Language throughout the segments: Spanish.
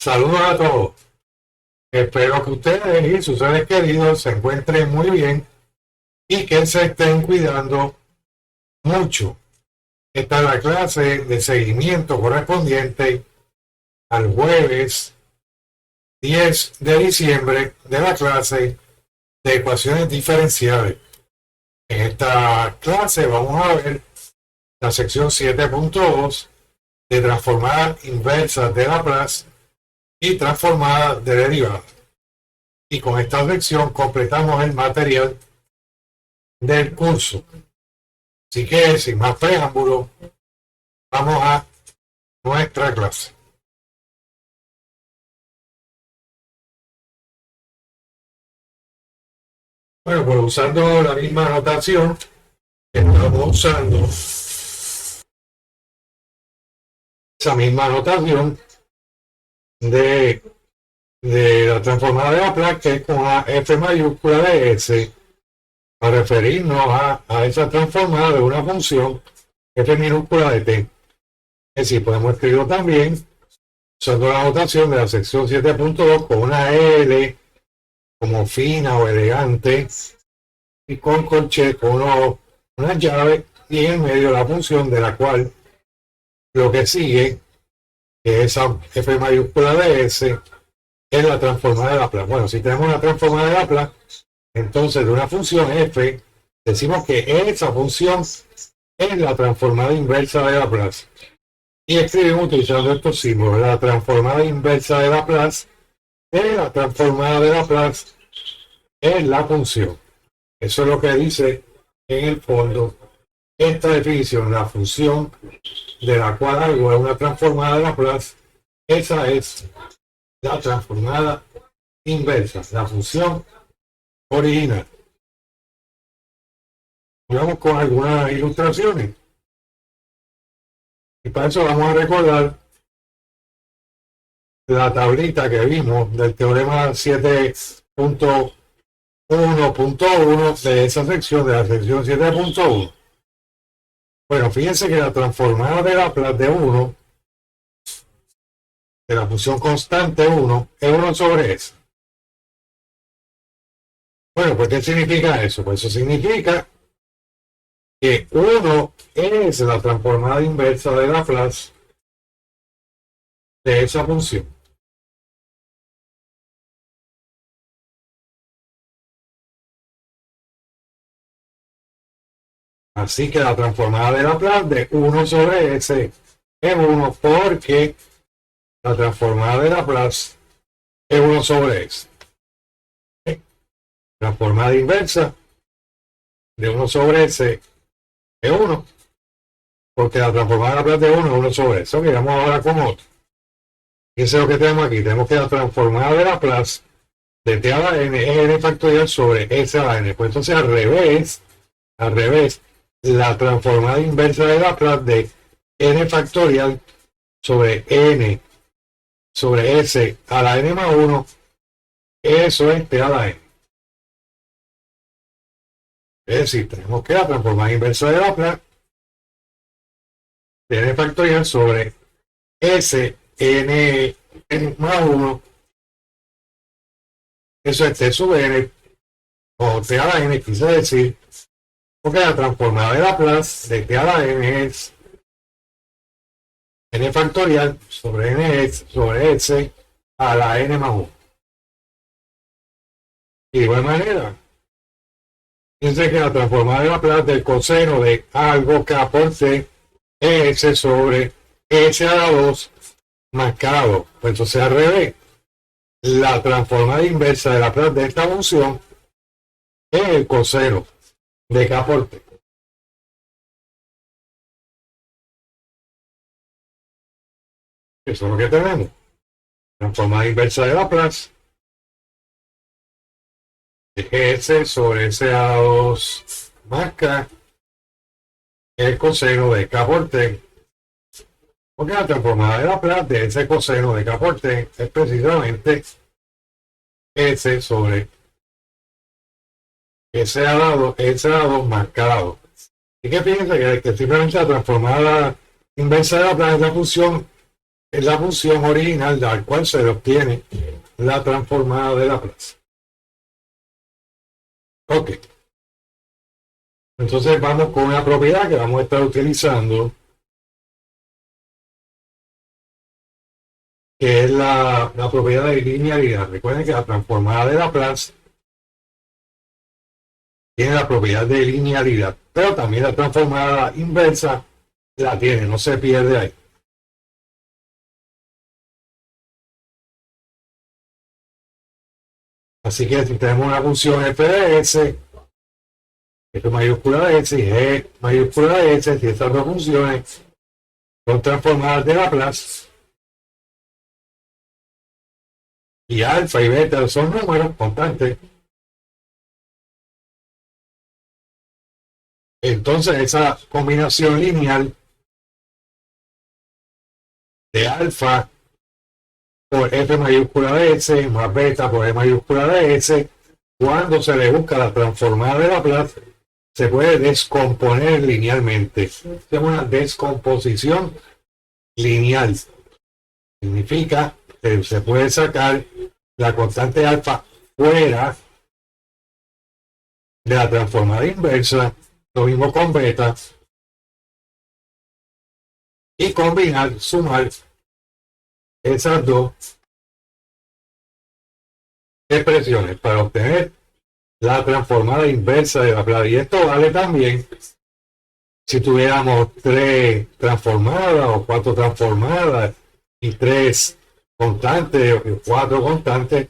Saludos a todos. Espero que ustedes y sus seres queridos se encuentren muy bien y que se estén cuidando mucho. Esta es la clase de seguimiento correspondiente al jueves 10 de diciembre de la clase de ecuaciones diferenciales. En esta clase vamos a ver la sección 7.2 de transformadas inversas de Laplace y transformadas de derivadas. Y con esta sección completamos el material del curso. Así que, sin más preámbulo, vamos a nuestra clase. Bueno, pues usando la misma notación que estamos usando, esa misma notación de la transformada de Laplace, que es con la F mayúscula de S, para referirnos a esa transformada de una función F minúscula de t. Es decir, podemos escribirlo también usando la notación de la sección 7.2 con una L como fina o elegante y con corchetes, con una llave y en el medio la función de la cual lo que sigue, que es esa F mayúscula de S, es la transformada de Laplace. Bueno, si tenemos una transformada de Laplace, entonces de una función f, decimos que esa función es la transformada inversa de Laplace. Y escribimos utilizando estos símbolos. La transformada inversa de Laplace es la transformada de Laplace es la función. Eso es lo que dice en el fondo esta definición. La función de la cual algo es una transformada de Laplace, esa es la transformada inversa, la función original. Vamos con algunas ilustraciones. Y para eso vamos a recordar la tablita que vimos del teorema 7.1.1 de esa sección, de la sección 7.1. Bueno, fíjense que la transformada de Laplace de 1, de la función constante 1, es 1 sobre S. Bueno, pues ¿qué significa eso? Pues eso significa que 1 es la transformada inversa de Laplace de esa función. Así que la transformada de Laplace de 1 sobre S es 1 porque la transformada de Laplace es 1 sobre S. Transformada inversa de 1 sobre S es 1 porque la transformada de Laplace de 1 es 1 sobre S. Ok, vamos ahora con otro. Fíjense lo que tenemos aquí. Tenemos que la transformada de Laplace de t a la n es n factorial sobre S a la n. Pues entonces al revés, la transformada inversa de Laplace de n factorial sobre n sobre S a la n más 1, eso es t a la n. Es decir, tenemos que la transformada inversa de Laplace de n factorial sobre S n más 1, eso es t sub n o t a la n, quise decir, porque la transformada de Laplace de t a la n es n factorial sobre n sobre S a la n más 1. Y de igual manera, fíjense que la transformada de Laplace del coseno de algo k por t es S sobre S a la 2 más k2. Pues entonces al revés, la transformada inversa de Laplace de esta función es el coseno de k por t. Eso es lo que tenemos. Transformada inversa de Laplace es S sobre S a la 2 más k, el coseno de k por t. Porque la transformada de Laplace de ese coseno de k por t es precisamente S sobre S a la 2 más k a la 2. Y que fíjense que simplemente la transformada inversa de Laplace de esa función es la función original al cual se le obtiene la transformada de Laplace. Ok. Entonces vamos con una propiedad que vamos a estar utilizando, que es la propiedad de linealidad. Recuerden que la transformada de Laplace tiene la propiedad de linealidad, pero también la transformada inversa la tiene, no se pierde ahí. Así que si tenemos una función f de s, f mayúscula de s y g mayúscula de s, si estas dos funciones son transformadas de Laplace, y alfa y beta son números constantes, entonces esa combinación lineal de alfa por f mayúscula de s más beta por e mayúscula de s, cuando se le busca la transformada de Laplace, se puede descomponer linealmente. Es una descomposición lineal. Significa que se puede sacar la constante alfa fuera de la transformada inversa, lo mismo con beta, y combinar, sumar esas dos expresiones para obtener la transformada inversa de Laplace. Y esto vale también si tuviéramos 3 transformadas o 4 transformadas y 3 constantes o 4 constantes.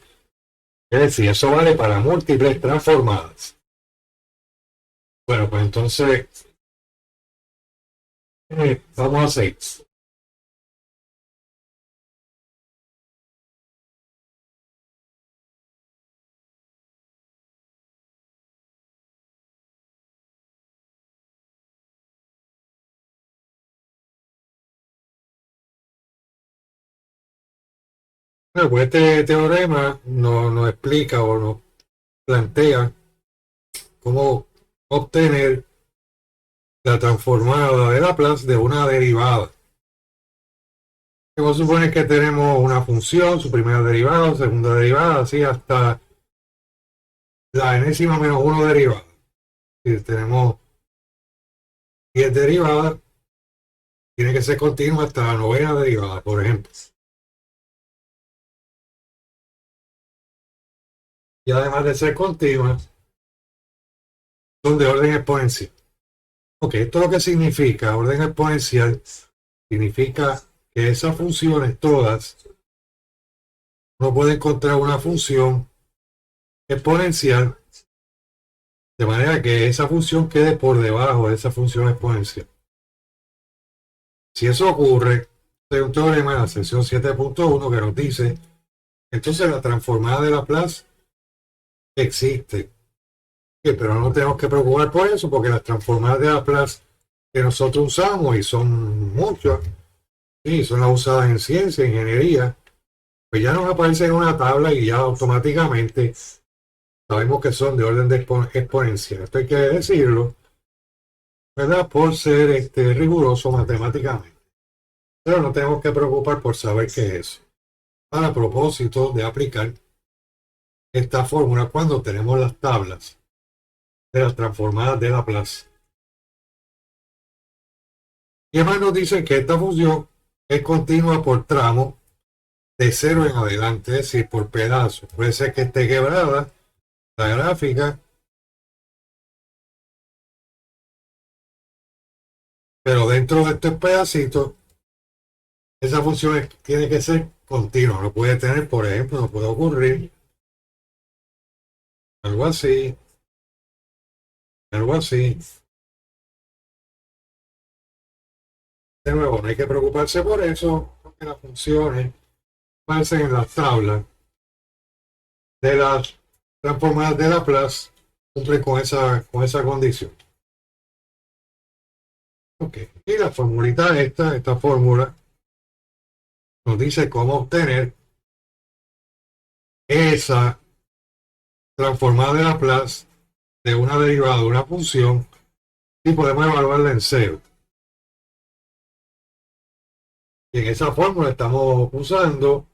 Es decir, eso vale para múltiples transformadas. Bueno, pues entonces vamos a seguir. Bueno, pues este teorema nos explica o nos plantea cómo obtener la transformada de Laplace de una derivada. Vamos a suponer que tenemos una función, su primera derivada, segunda derivada, así hasta la enésima menos 1 derivada. Si tenemos 10 derivadas, tiene que ser continua hasta la novena derivada, por ejemplo. Y además de ser continuas, son de orden exponencial. Ok, esto lo que significa, orden exponencial, significa que esas funciones todas, uno puede encontrar una función exponencial de manera que esa función quede por debajo de esa función exponencial. Si eso ocurre, hay un teorema en la sección 7.1 que nos dice, entonces la transformada de Laplace existe. Pero no tenemos que preocupar por eso, porque las transformadas de Laplace que nosotros usamos, y son muchas, sí, son las usadas en ciencia, ingeniería, pues ya nos aparecen en una tabla y ya automáticamente sabemos que son de orden de exponencial. Esto hay que decirlo, ¿verdad? Por ser riguroso matemáticamente. Pero no tenemos que preocupar por saber qué es eso. Para propósito de aplicar esta fórmula cuando tenemos las tablas de las transformadas de Laplace. Y además nos dicen que esta función es continua por tramo de 0 en adelante, es decir, por pedazos. Puede ser que esté quebrada la gráfica, pero dentro de estos pedacitos, esa función tiene que ser continua. No puede tener, por ejemplo, no puede ocurrir algo así, algo así. De nuevo, no hay que preocuparse por eso, porque las funciones aparecen en las tablas de las transformadas de Laplace, cumplen con esa condición. Ok, y la formulita esta fórmula nos dice cómo obtener esa transformada de Laplace de una derivada de una función y podemos evaluarla en cero. Y en esa fórmula estamos usando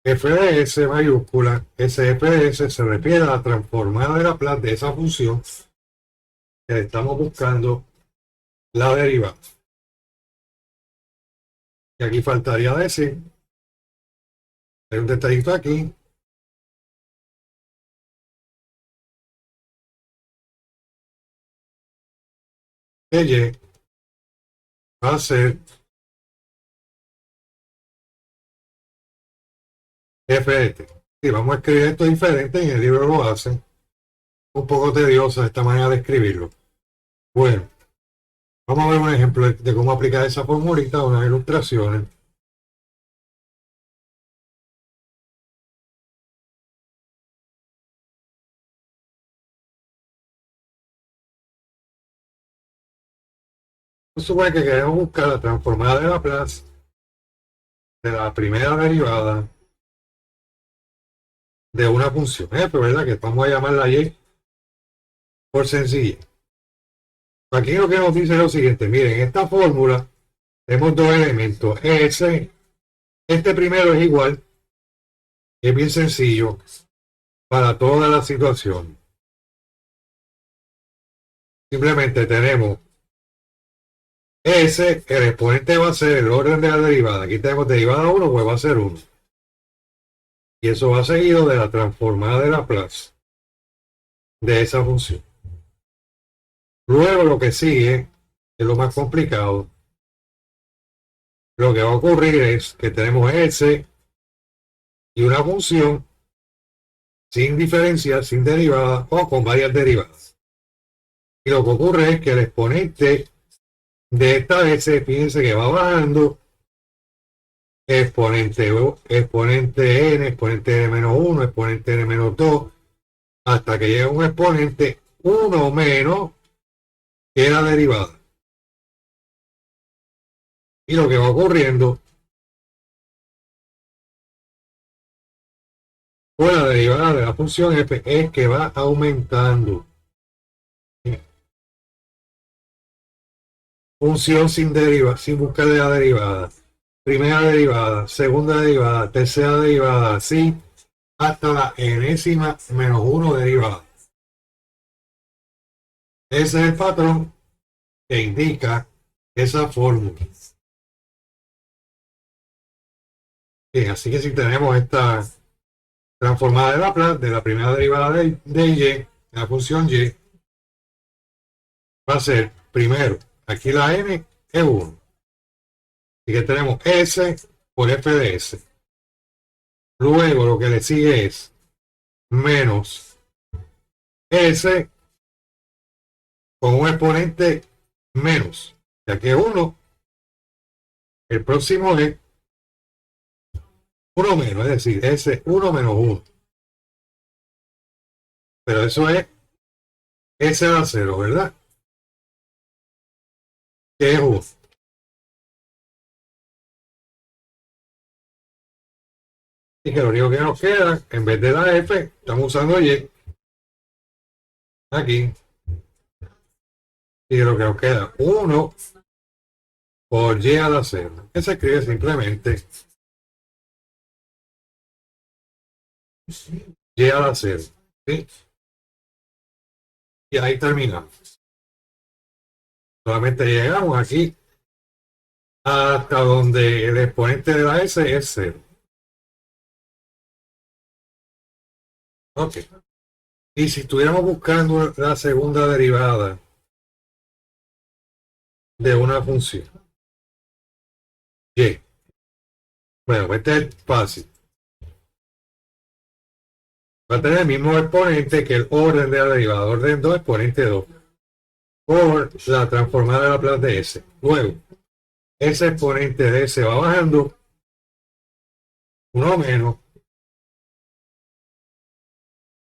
f de s mayúscula. Ese f de s se refiere a la transformada de Laplace de esa función que estamos buscando la derivada. Y aquí faltaría decir, hay un detallito aquí, que y va a ser f de t. Sí, vamos a escribir esto diferente, en el libro lo hacen. Un poco tediosa esta manera de escribirlo. Bueno, vamos a ver un ejemplo de cómo aplicar esa formulita, unas ilustraciones. Supone que queremos buscar la transformada de Laplace de la primera derivada de una función f, ¿verdad? Que vamos a llamarla y por sencilla. Aquí lo que nos dice es lo siguiente, miren, en esta fórmula tenemos dos elementos, este primero es igual, es bien sencillo para todas las situaciones. Simplemente tenemos S, el exponente va a ser el orden de la derivada. Aquí tenemos derivada 1, pues va a ser 1. Y eso va seguido de la transformada de Laplace de esa función. Luego lo que sigue es lo más complicado. Lo que va a ocurrir es que tenemos S y una función sin diferencia, sin derivada o con varias derivadas. Y lo que ocurre es que el exponente de esta S, fíjense que va bajando exponente n, exponente n menos 1, exponente n menos 2, hasta que llega un exponente 1 menos que la derivada. Y lo que va ocurriendo con la derivada de la función f es que va aumentando. Función sin deriva, sin buscar de la derivada. Primera derivada, segunda derivada, tercera derivada, así hasta la enésima menos 1 derivada. Ese es el patrón que indica esa fórmula. Bien, así que si tenemos esta transformada de Laplace de la primera derivada de y, la función y, va a ser primero, aquí la n es 1. Así que tenemos s por f de s. Luego lo que le sigue es menos s con un exponente menos. Ya que 1, el próximo es 1 menos, es decir, s1 menos 1. Pero eso es s a la 0, ¿verdad? Que es 1. Y que lo único que nos queda, en vez de la f, estamos usando y aquí. Y lo que nos queda 1 por y a la 0, que se escribe simplemente y a la 0. ¿Sí? Y ahí terminamos. Solamente llegamos aquí hasta donde el exponente de la s es 0. Ok. Y si estuviéramos buscando la segunda derivada de una función y, bueno, este es fácil. Va a tener el mismo exponente que el orden de la derivada, orden 2, exponente 2, por la transformada de Laplace de s. Luego, ese exponente de s va bajando 1 menos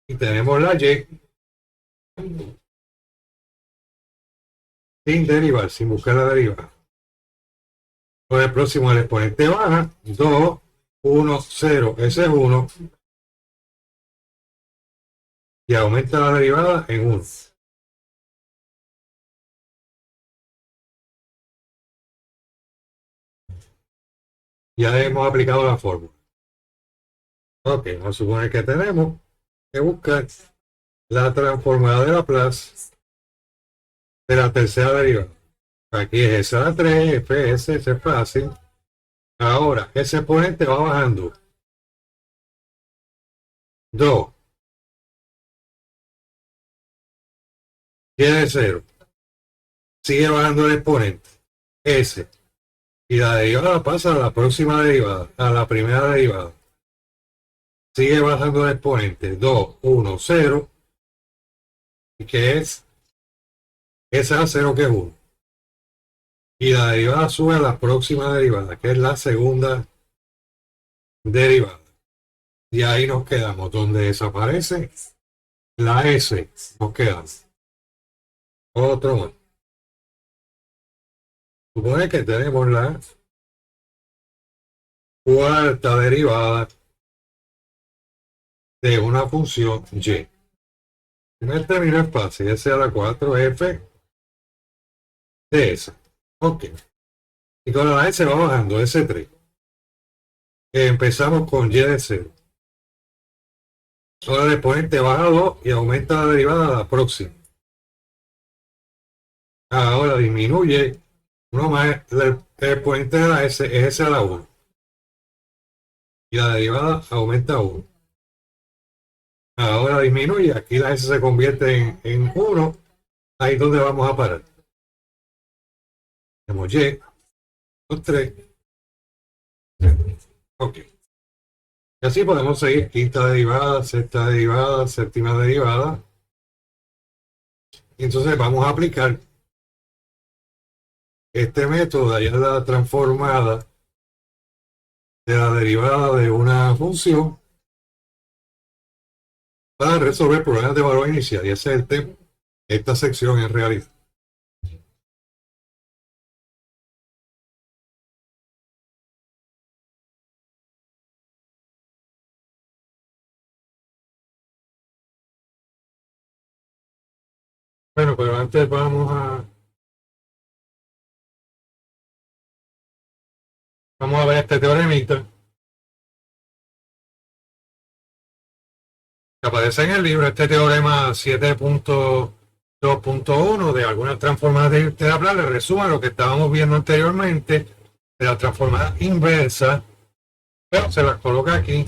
y tenemos la y sin derivar, sin buscar la derivada. Entonces el próximo el exponente baja 2, 1, 0, ese es 1 y aumenta la derivada en 1. Ya hemos aplicado la fórmula. Ok, vamos a suponer que tenemos que buscar la transformada de Laplace de la tercera derivada. Aquí es esa la 3, F, S es fácil. Ahora, ese exponente va bajando. 2, tiene 0. Sigue bajando el exponente. S. Y la derivada pasa a la próxima derivada, a la primera derivada. Sigue bajando el exponente. 2, 1, 0. Y que es esa 0 que es 1. Y la derivada sube a la próxima derivada, que es la segunda derivada. Y ahí nos quedamos. Donde desaparece la S, nos quedamos. Otro más. Supone que tenemos la cuarta derivada de una función y. En el término es fácil, S a la 4F de S. Ok. Y con la S va bajando, S3. Empezamos con Y de 0. Ahora el exponente baja 2 y aumenta la derivada a la próxima. Ahora disminuye uno más, el exponente de la S es S a la 1. Y la derivada aumenta a 1. Ahora disminuye, aquí la S se convierte en 1. Ahí es donde vamos a parar. Tenemos Y, 2, 3. Ok. Y así podemos seguir quinta derivada, sexta derivada, séptima derivada. Y entonces vamos a aplicar este método de hallar la transformada de la derivada de una función para resolver problemas de valor inicial. Y ese es el tema de esta sección en realidad. Bueno, pero antes vamos a ver este teoremita que aparece en el libro, este teorema 7.2.1 de algunas transformadas de Laplace. Le resume lo que estábamos viendo anteriormente de la transformada inversa, pero se las coloca aquí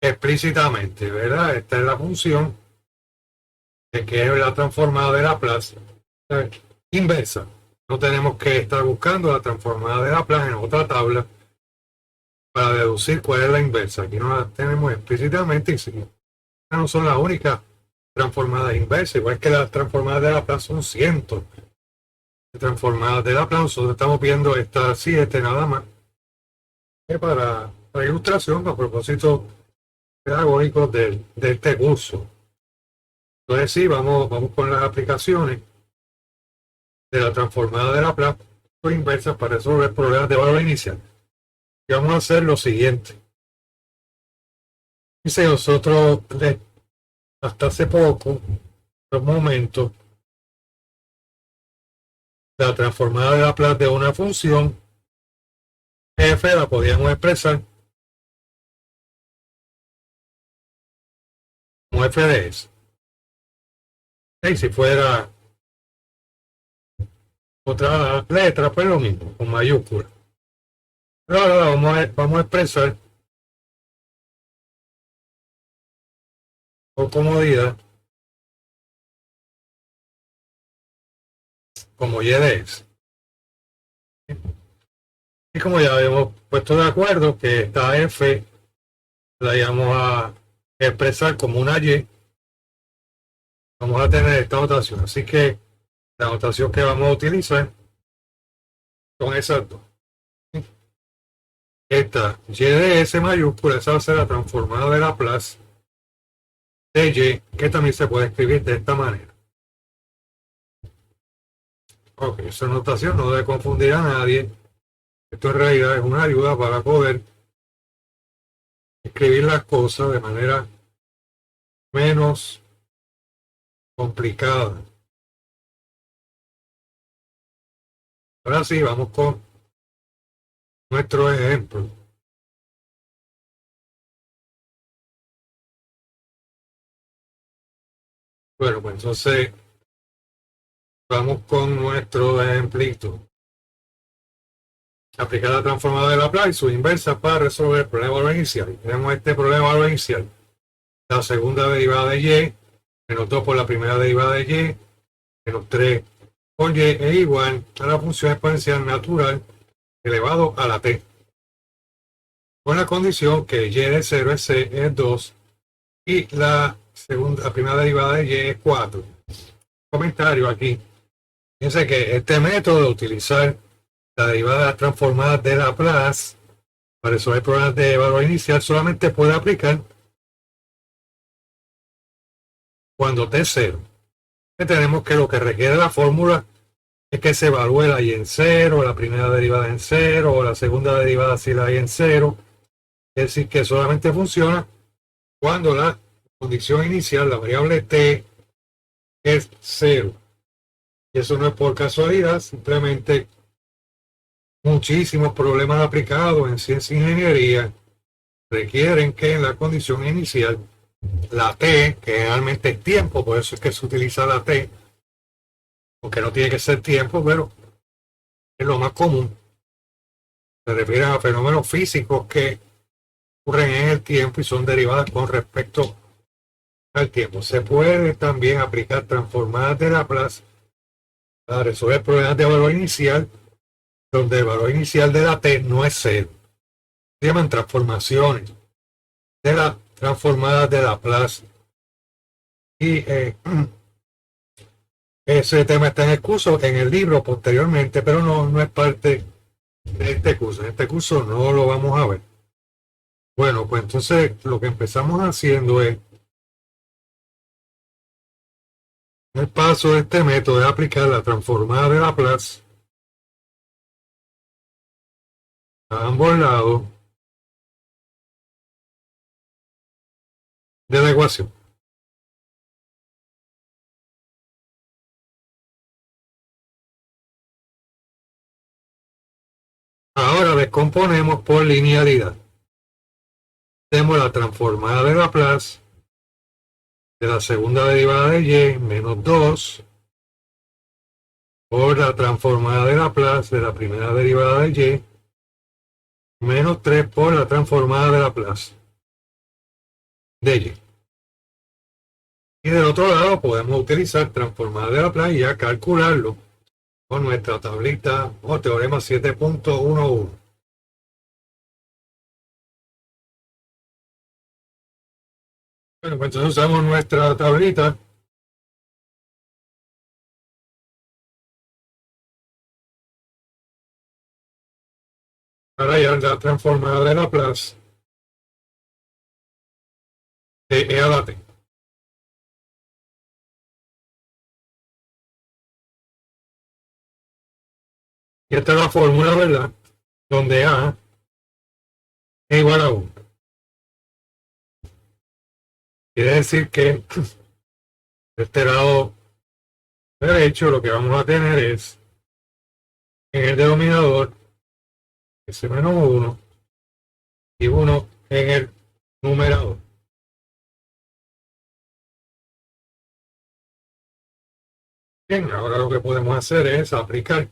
explícitamente, ¿verdad? Esta es la función de que es la transformada de Laplace inversa. No tenemos que estar buscando la transformada de Laplace en otra tabla para deducir cuál es la inversa. Aquí no la tenemos explícitamente y no son las únicas transformadas inversas, igual que las transformadas de Laplace son cientos de transformadas de Laplace. Nosotros estamos viendo estas 7 nada más para ilustración, para propósitos pedagógicos de este curso. Entonces sí, vamos con las aplicaciones de la transformada de Laplace inversa para resolver problemas de valor inicial. Y vamos a hacer lo siguiente. Dice nosotros hasta hace poco, un momento, la transformada de Laplace de una función f la podíamos expresar como f de s. Y si fuera otra letra, pues lo mismo, con mayúscula. Pero ahora vamos a expresar por comodidad como y de s. Y como ya habíamos puesto de acuerdo que esta f la íbamos a expresar como una y, vamos a tener esta notación. Así que la notación que vamos a utilizar son esas dos. Esta y de s mayúscula, esa va a ser la transformada de Laplace de y, que también se puede escribir de esta manera. Ok, esa notación no debe confundir a nadie. Esto en realidad es una ayuda para poder escribir las cosas de manera menos complicada. Ahora sí, vamos con nuestro ejemplo. Bueno, pues entonces vamos con nuestro ejemplito. Aplicar la transformada de Laplace y su inversa para resolver el problema de valor inicial. Tenemos este problema de valor inicial. La segunda derivada de y, menos 2 por la primera derivada de y, menos 3 por y es igual a la función exponencial natural elevado a la t. Con la condición que y de 0 es 2 y la primera derivada de y es 4. Comentario aquí. Fíjense que este método de utilizar la derivada de las transformadas de Laplace para resolver problemas de valor inicial solamente puede aplicar cuando t es 0. Tenemos que lo que requiere la fórmula es que se evalúe la y en 0, la primera derivada en 0 o la segunda derivada si la y en 0. Es decir, que solamente funciona cuando la condición inicial, la variable t, es 0. Y eso no es por casualidad, simplemente muchísimos problemas aplicados en ciencia e ingeniería requieren que en la condición inicial la t, que generalmente es tiempo, por eso es que se utiliza la t, aunque no tiene que ser tiempo, pero es lo más común. Se refiere a fenómenos físicos que ocurren en el tiempo y son derivadas con respecto al tiempo. Se puede también aplicar transformadas de Laplace para resolver problemas de valor inicial, donde el valor inicial de la t no es 0. Se llaman transformaciones de las transformadas de Laplace. Y ese tema está en el curso, en el libro posteriormente, pero no es parte de este curso. En este curso no lo vamos a ver. Bueno, pues entonces lo que empezamos haciendo es, el paso de este método es aplicar la transformada de Laplace a ambos lados de la ecuación. Ahora descomponemos por linealidad. Tenemos la transformada de Laplace de la segunda derivada de y menos 2 por la transformada de Laplace de la primera derivada de y menos 3 por la transformada de Laplace de y. Y del otro lado podemos utilizar transformada de Laplace y ya calcularlo con nuestra tablita o teorema 7.11. Bueno, pues entonces usamos nuestra tablita para hallar la transformada de Laplace de e a la t. Y esta es la fórmula, ¿verdad? Donde a es igual a 1. Quiere decir que de este lado derecho lo que vamos a tener es en el denominador s menos 1 y 1 en el numerador. Bien, ahora lo que podemos hacer es aplicar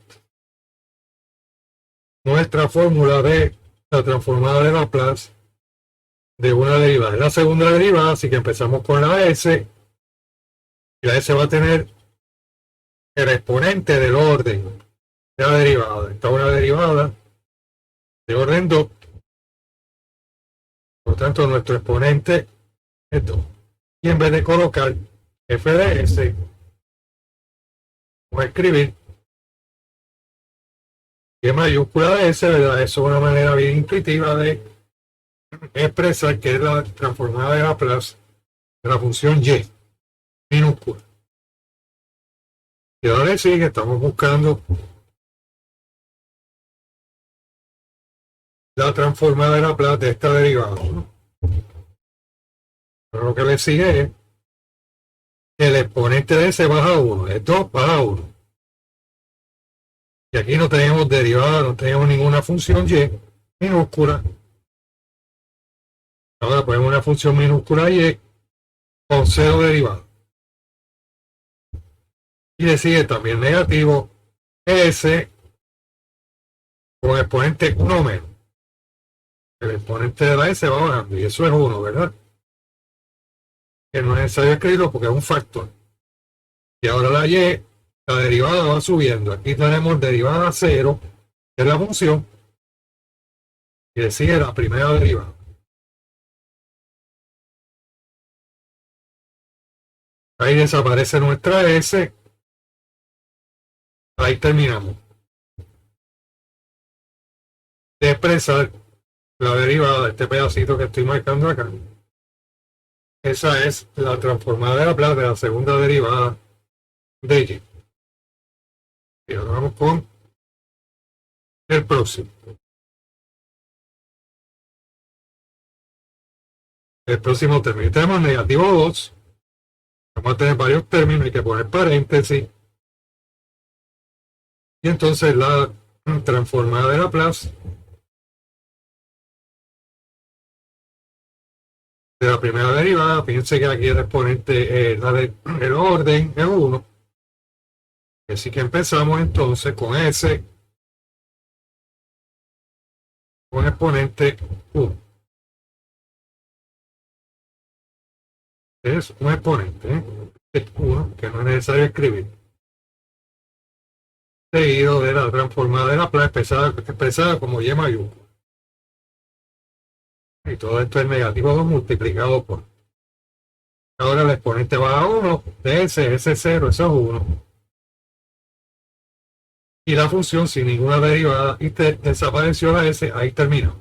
nuestra fórmula de la transformada de Laplace de una derivada. Es la segunda derivada, así que empezamos con la s. Y la s va a tener el exponente del orden de la derivada. Esta es una derivada de orden 2. Por tanto, nuestro exponente es 2. Y en vez de colocar f de s, vamos a escribir y mayúscula de s, ¿verdad? Eso es una manera bien intuitiva de expresar que es la transformada de Laplace de la función y minúscula. Y ahora sigue, estamos buscando la transformada de Laplace de esta derivada. Pero lo que le sigue es que el exponente de s baja a 1, es 2 baja a 1. Y aquí no tenemos derivada, no tenemos ninguna función y minúscula. Ahora ponemos una función minúscula y con cero derivada. Y le sigue también negativo s con exponente 1 menos. El exponente de la s va bajando y eso es 1, ¿verdad? Que no es necesario escribirlo porque es un factor. Y ahora la y, la derivada va subiendo. Aquí tenemos derivada 0, que es la función, y le sigue la primera derivada. Ahí desaparece nuestra s. Ahí terminamos de expresar la derivada de este pedacito que estoy marcando acá. Esa es la transformada de Laplace de la segunda derivada de y. Y ahora vamos con el próximo. El próximo término. Tenemos negativo 2. Vamos a tener varios términos, hay que poner paréntesis. Y entonces la transformada de Laplace de la primera derivada, fíjense que aquí el exponente, el orden es 1. Así que empezamos entonces con s con exponente 1. Es un exponente, es 1, que no es necesario escribir. Seguido de la transformada de Laplace expresada como y mayúscula. Y todo esto es negativo 2 multiplicado por. Ahora el exponente va a 1 de ese 0, eso es 1. Y la función sin ninguna derivada y desapareció la s, ahí terminó.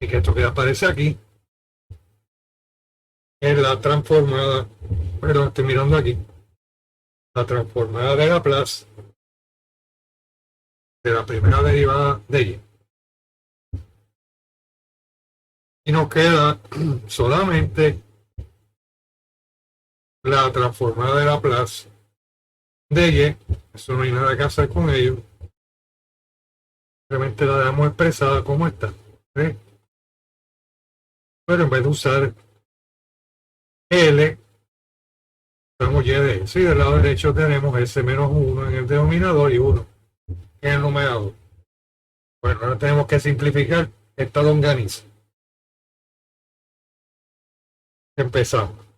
Y que esto que aparece aquí es la transformada, perdón, estoy mirando aquí, la transformada de Laplace de la primera derivada de y. Y nos queda solamente la transformada de Laplace de y. Eso no hay nada que hacer con ello. Simplemente la dejamos expresada como está. ¿Sí? Pero en vez de usar L, usamos Y de S. Y del lado derecho tenemos S menos 1 en el denominador y 1 en el numerador. Bueno, ahora tenemos que simplificar esta longaniza. Empezamos.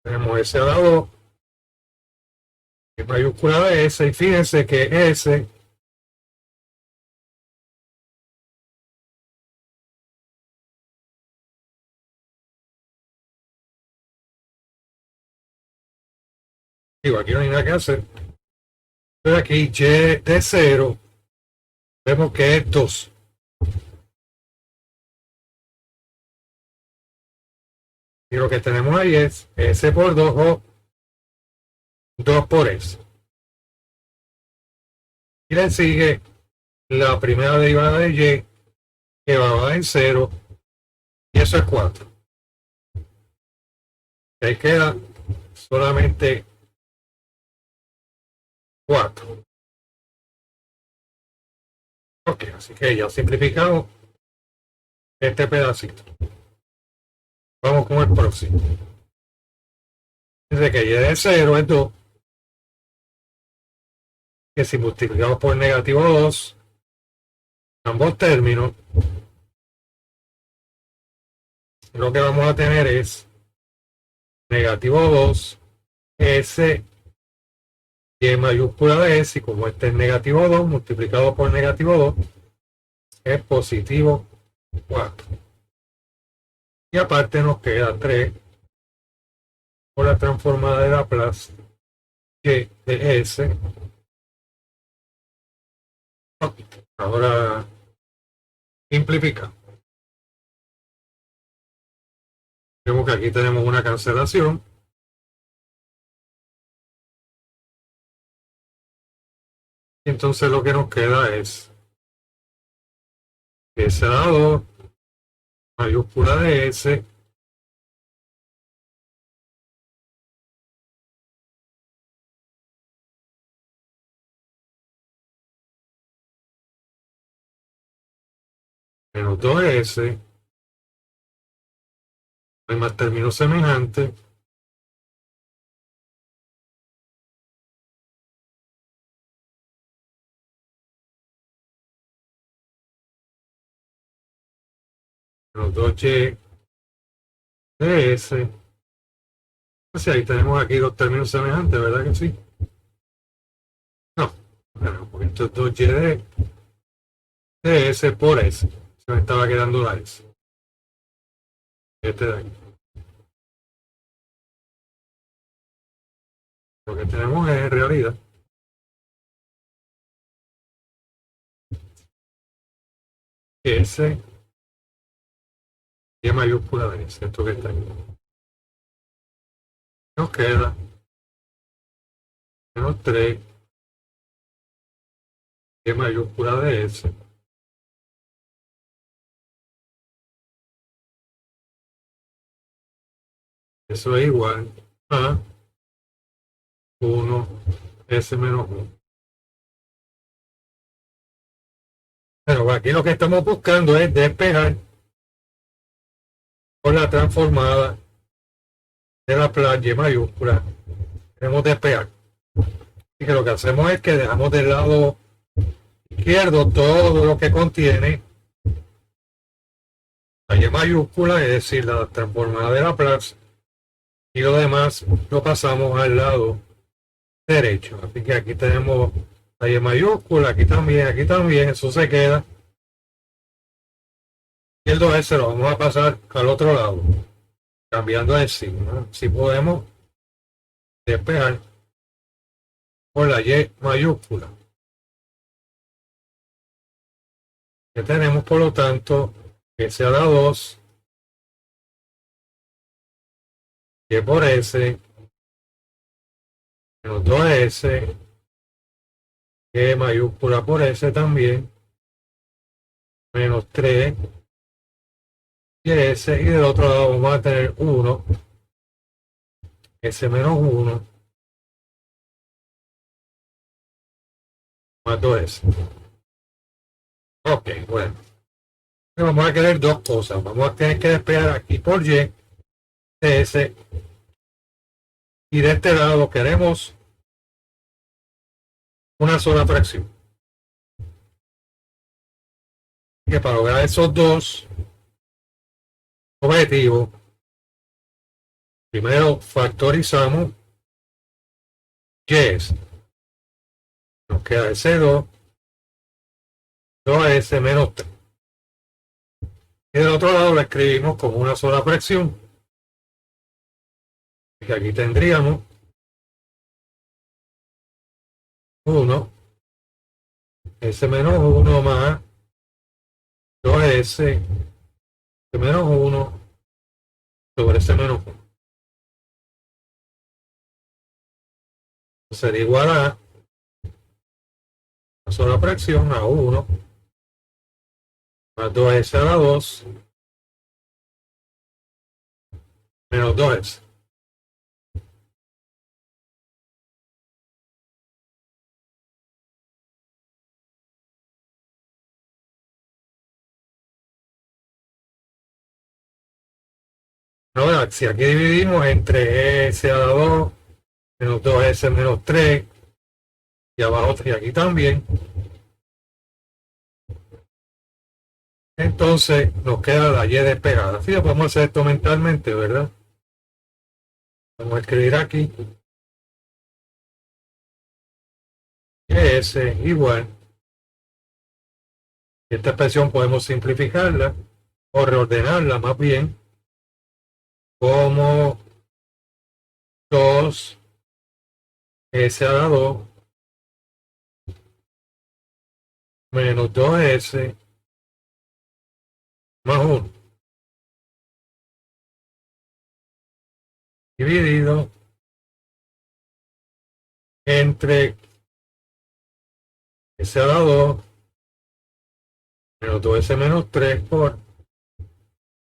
Tenemos S a la 2, en mayúscula de S, y fíjense que S digo, aquí no hay nada que hacer. Pero aquí Y de 0, vemos que es 2. Y lo que tenemos ahí es S por 2 o 2 por S. Y le sigue la primera derivada de Y, que va en 0, y eso es 4. Y ahí queda solamente 4. Ok, así que ya simplificamos este pedacito. Vamos con el próximo. Dice que Y de 0 es 2, que si multiplicamos por negativo 2, ambos términos, lo que vamos a tener es negativo 2, S y mayúscula de S, y como este es negativo 2 multiplicado por negativo 2, es positivo 4. Y aparte nos queda 3 por la transformada de Laplace y de S. Ahora simplifica. Vemos que aquí tenemos una cancelación. Entonces lo que nos queda es S a la 2, mayúscula de S, menos 2S, hay más términos semejantes, menos 2Y de S. Pues ahí tenemos aquí dos términos semejantes, ¿verdad que sí? No, bueno, porque esto es 2Y de S por S. Se me estaba quedando la S. Este de aquí. Lo que tenemos es en realidad S y mayúscula de S, esto que está aquí. Nos queda menos 3 y mayúscula de S. Eso es igual a 1 S menos 1. Pero aquí lo que estamos buscando es despejar por la transformada de la playa mayúscula. Queremos despejar. Y que lo que hacemos es que dejamos del lado izquierdo todo lo que contiene la Y mayúscula, es decir, la transformada de la plaza, y lo demás lo pasamos al lado derecho. Así que aquí tenemos la Y mayúscula, aquí también, eso se queda. Y el 2S lo vamos a pasar al otro lado, cambiando el signo. Si podemos despejar por la Y mayúscula. Que tenemos, por lo tanto, que sea la 2, Y por S, menos 2S, Y mayúscula por S también, menos 3, y S, y del otro lado vamos a tener 1, S menos 1, más 2S. Ok, bueno. Vamos a querer dos cosas. Vamos a tener que despejar aquí por Y, S, y de este lado queremos una sola fracción. Que para lograr esos dos objetivos, primero factorizamos Y. Nos queda ese 2, 2S menos 3. Y del otro lado lo escribimos como una sola fracción. Y aquí tendríamos 1, S menos 1 más 2S menos 1 sobre S menos 1. Sería igual a una sola fracción a 1 más 2S a la 2 menos 2S. Ahora, si aquí dividimos entre S a la 2 menos 2S menos 3 y abajo y aquí también, entonces nos queda la Y despegada. Así lo podemos hacer esto mentalmente, ¿verdad? Vamos a escribir aquí S igual. Esta expresión podemos simplificarla o reordenarla más bien como 2 S a la 2 menos 2S más 1 dividido entre S a la 2 menos 2S menos 3 por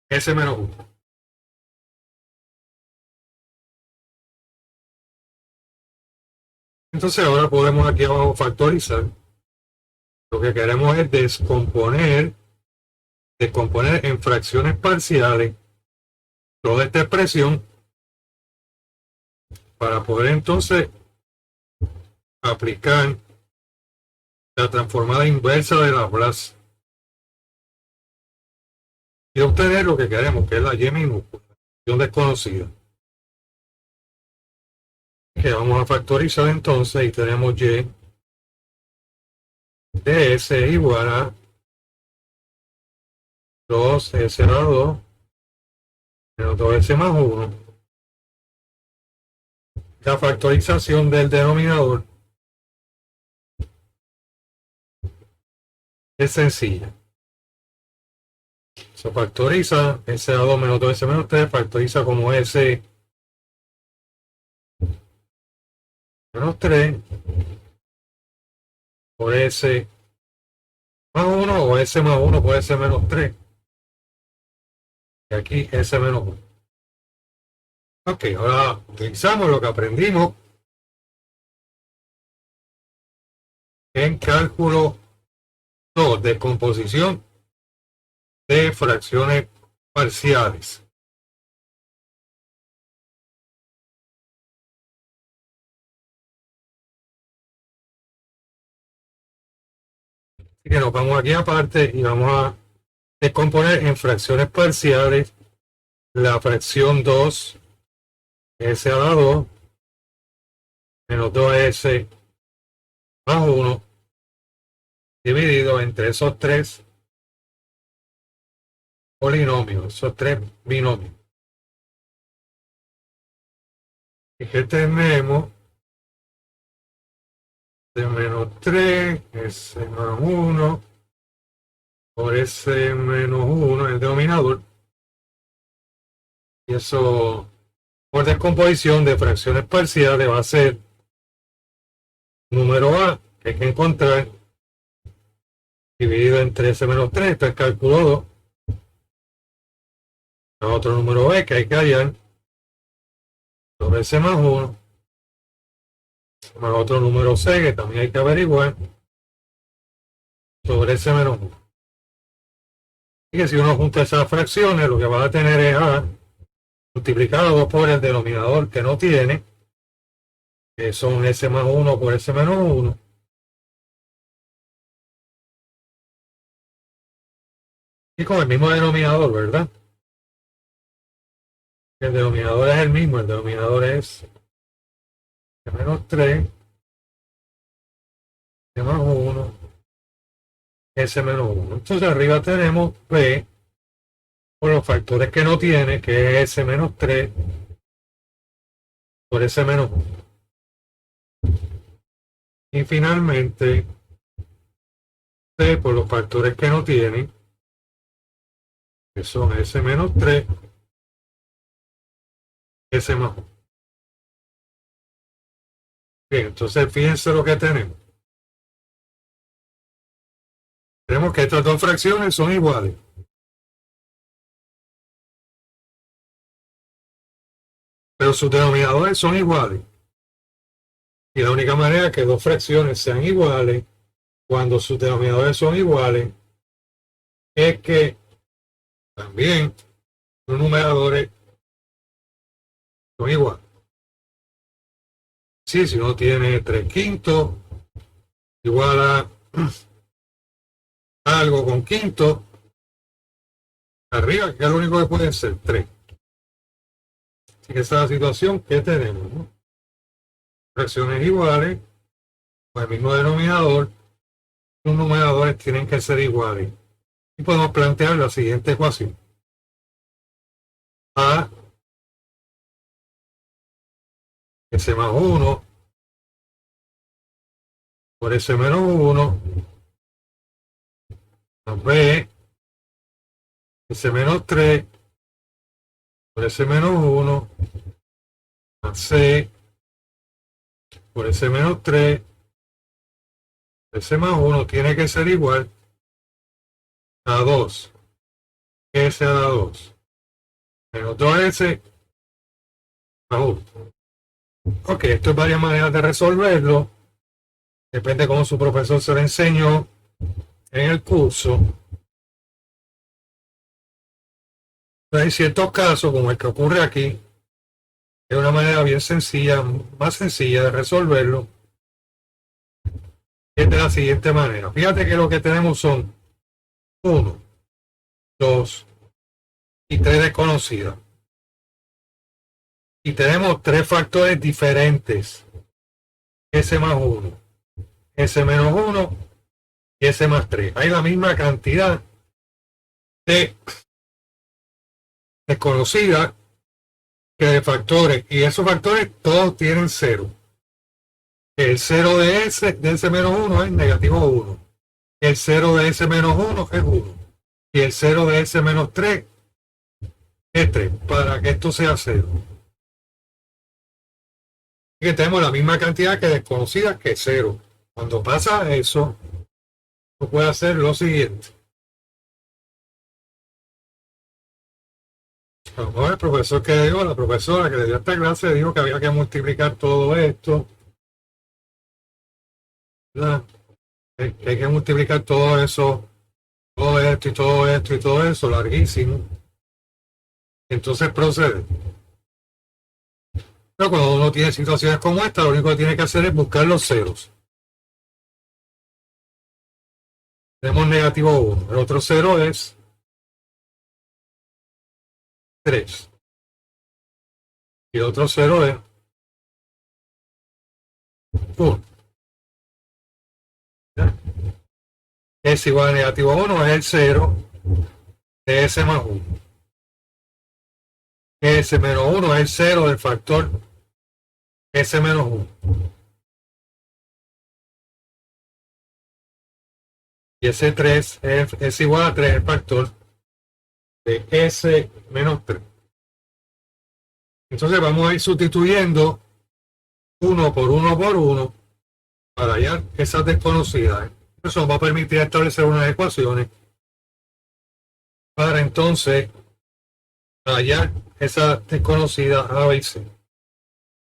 S menos 1. Entonces ahora podemos aquí abajo factorizar. Lo que queremos es descomponer descomponer en fracciones parciales toda esta expresión para poder entonces aplicar la transformada inversa de Laplace y obtener lo que queremos, que es la y minúscula, función desconocida. Que vamos a factorizar entonces y tenemos y de s igual a 2s a la 2 menos 2s más 1. La factorización del denominador es sencilla. Se factoriza s a 2 menos 2s menos 3, factoriza como s menos 3 por s más 1 o s más 1 por s menos 3. Y aquí s menos 1. Ok, ahora utilizamos lo que aprendimos en cálculo 2, descomposición de fracciones parciales. Así que nos vamos aquí aparte y vamos a descomponer en fracciones parciales la fracción 2 s a la 2 menos 2s más 1 dividido entre esos tres polinomios, esos tres binomios. Y que tenemos de menos 3, s más 1 por s menos 1 el denominador. Y eso por descomposición de fracciones parciales va a ser número A, que hay que encontrar, dividido entre s menos 3, esto es cálculo 2. Otro número B que hay que hallar sobre s más 1, más otro número C que también hay que averiguar sobre s menos 1. Y que si uno junta esas fracciones, lo que va a tener es A multiplicado por el denominador que no tiene, que son s más 1 por s menos 1. Y con el mismo denominador, ¿verdad? El denominador es el mismo, el denominador es s menos 3, s más 1, s menos 1. Entonces arriba tenemos B por los factores que no tiene, que es s menos 3 por s menos 1. Y finalmente C por los factores que no tiene, que son s menos 3, s más 1. Bien, entonces fíjense lo que tenemos. Tenemos que estas dos fracciones son iguales. Pero sus denominadores son iguales. Y la única manera que dos fracciones sean iguales, cuando sus denominadores son iguales, es que también los numeradores son iguales. Sí, si uno tiene 3 quintos igual a algo con quinto, arriba, que es lo único que puede ser 3. Así que esa es la situación que tenemos, ¿no? Fracciones iguales, con el mismo denominador, los numeradores tienen que ser iguales. Y podemos plantear la siguiente ecuación. A s más 1 por s menos 1 más B s menos 3 por s menos 1 más C por s menos 3 s más 1 tiene que ser igual a 2 s a la 2 menos 2s más 1. Ok, esto es varias maneras de resolverlo. Depende de cómo su profesor se lo enseñó en el curso. Pero hay ciertos casos, como el que ocurre aquí, de una manera bien sencilla, más sencilla de resolverlo, es de la siguiente manera. Fíjate que lo que tenemos son 1, 2 y 3 desconocidas. Y tenemos 3 factores diferentes. S más 1, S menos 1 y S más 3. Hay la misma cantidad de desconocidas que de factores. Y esos factores todos tienen 0. El 0 de S menos 1 es negativo 1. El 0 de S menos 1 es 1. Y el 0 de S menos 3 es 3. Para que esto sea 0. Y que tenemos la misma cantidad que desconocidas que 0. Cuando pasa eso, tú puedes hacer lo siguiente. A lo mejor el profesor que dio, la profesora que le dio esta clase, dijo que había que multiplicar todo esto, ¿verdad? Que hay que multiplicar todo eso, todo esto y todo esto y todo eso, larguísimo. Entonces procede. Pero cuando uno tiene situaciones como esta, lo único que tiene que hacer es buscar los ceros. Tenemos negativo 1. El otro cero es 3. Y el otro cero es 1. ¿Ya? S igual a negativo 1 es el 0 de S más 1. S menos 1 es el 0 del factor S menos 1. Y ese 3 es igual a 3 el factor de S menos 3. Entonces vamos a ir sustituyendo 1 por 1 por 1 para hallar esas desconocidas. Eso nos va a permitir establecer unas ecuaciones para entonces hallar esas desconocidas A, B y C.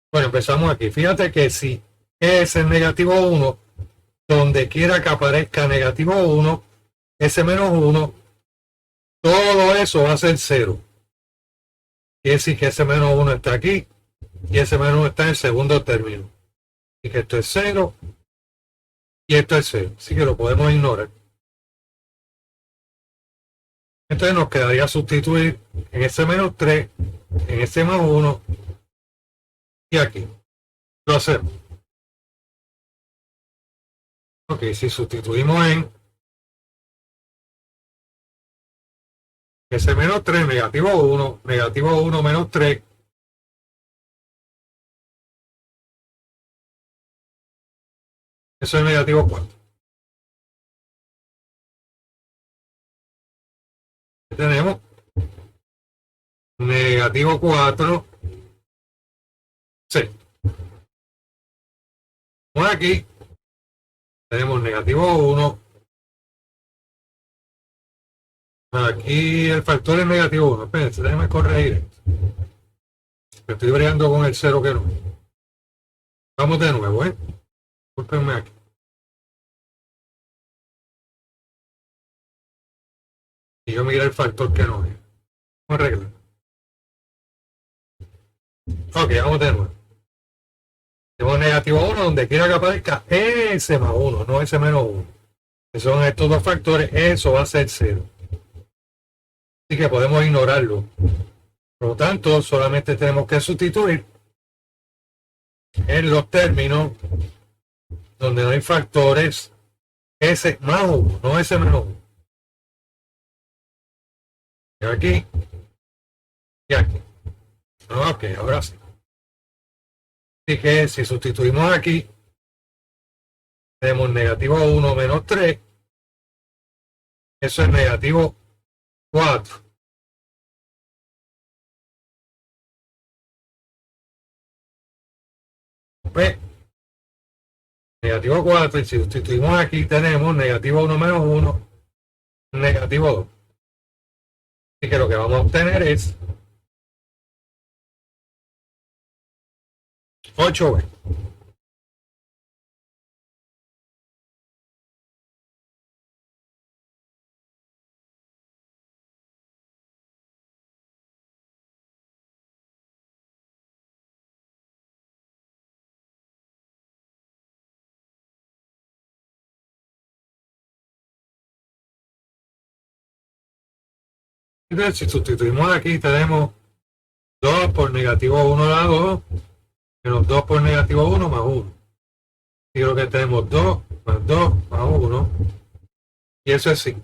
Bueno, empezamos aquí. Fíjate que si S es negativo 1, donde quiera que aparezca negativo 1, S menos 1, todo eso va a ser 0. Quiere decir que S menos 1 está aquí y S menos 1 está en el segundo término. Y que esto es 0 y esto es 0. Así que lo podemos ignorar. Entonces nos quedaría sustituir en S menos 3, en S más 1 y aquí. Lo hacemos. Ok, si sustituimos en S menos 3, negativo 1 menos 3, eso es negativo 4. Tenemos negativo 4, 6. Bueno, aquí tenemos negativo 1. Aquí el factor es negativo 1. Espérense, déjenme corregir esto. Estoy bregando con el 0 que no. Vamos de nuevo, ¿eh? Discúlpenme aquí. Y yo miré el factor que no es. Vamos a arreglar. Ok, vamos de nuevo. Tenemos negativo 1 donde quiera que aparezca S más 1, no S menos 1. Si son estos dos factores, eso va a ser 0. Así que podemos ignorarlo. Por lo tanto, solamente tenemos que sustituir en los términos donde no hay factores S más 1, no S menos 1. Y aquí y aquí. Ok, ahora sí. Así que si sustituimos aquí, tenemos negativo 1 menos 3. Eso es negativo 4. Pues, negativo 4. Y si sustituimos aquí, tenemos negativo 1 menos 1, negativo 2. Así que lo que vamos a obtener es 8b. Entonces, si sustituimos aquí, tenemos 2 por negativo 1 a la 2, menos 2 por negativo 1 más 1. Y lo que tenemos 2 más 2 más 1, y eso es 5.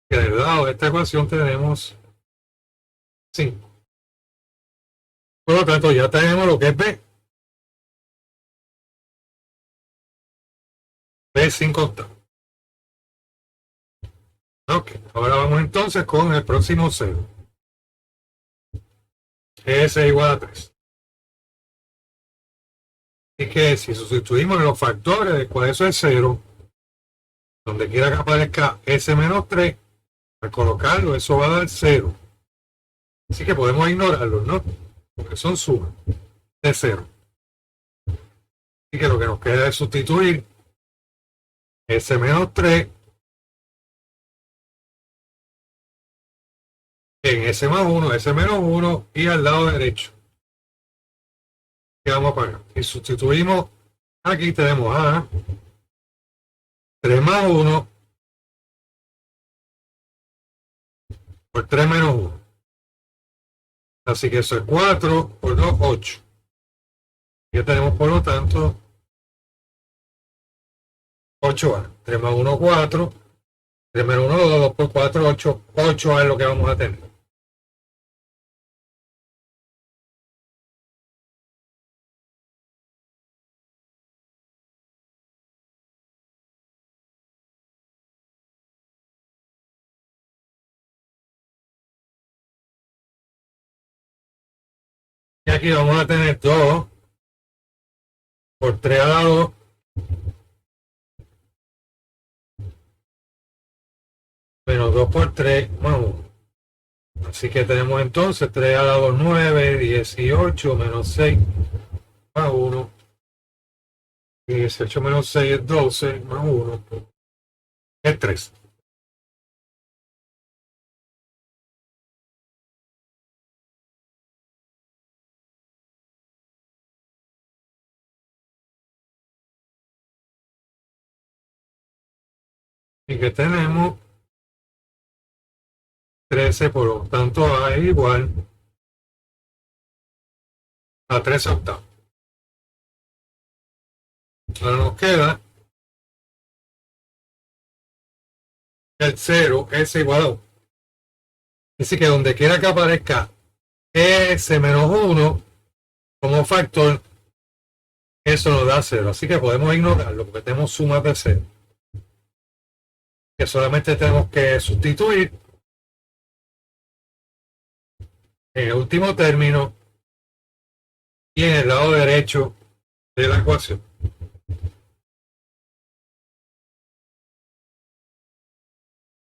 Que del lado de esta ecuación tenemos 5. Por lo tanto, ya tenemos lo que es B. B 5 octavos. Ok, ahora vamos entonces con el próximo cero. S igual a 3. Así que si sustituimos los factores de cuál eso es 0, donde quiera que aparezca S menos 3, al colocarlo, eso va a dar 0. Así que podemos ignorarlos, ¿no? Porque son sumas de 0. Así que lo que nos queda es sustituir S menos 3 en S más 1, S menos 1 y al lado derecho. ¿Qué vamos a poner? Y sustituimos, aquí tenemos A, 3 más 1 por 3 menos 1. Así que eso es 4 por 2, 8. Ya tenemos, por lo tanto, 8A. 3 más 1, 4. 3 menos 1, 2, 2 por 4, 8. 8A es lo que vamos a tener. Y aquí vamos a tener 2 por 3 a la 2. Menos 2 por 3 más 1. Así que tenemos entonces 3 a la 2, 9, 18 menos 6 más 1. Y 18 menos 6 es 12 más 1 es 3. Y que tenemos 13, por lo tanto A es igual a 13 octavos. Ahora nos queda el 0 es igual a 1. Así que donde quiera que aparezca S menos 1 como factor, eso nos da 0. Así que podemos ignorarlo porque tenemos sumas de 0. Que solamente tenemos que sustituir en el último término y en el lado derecho de la ecuación.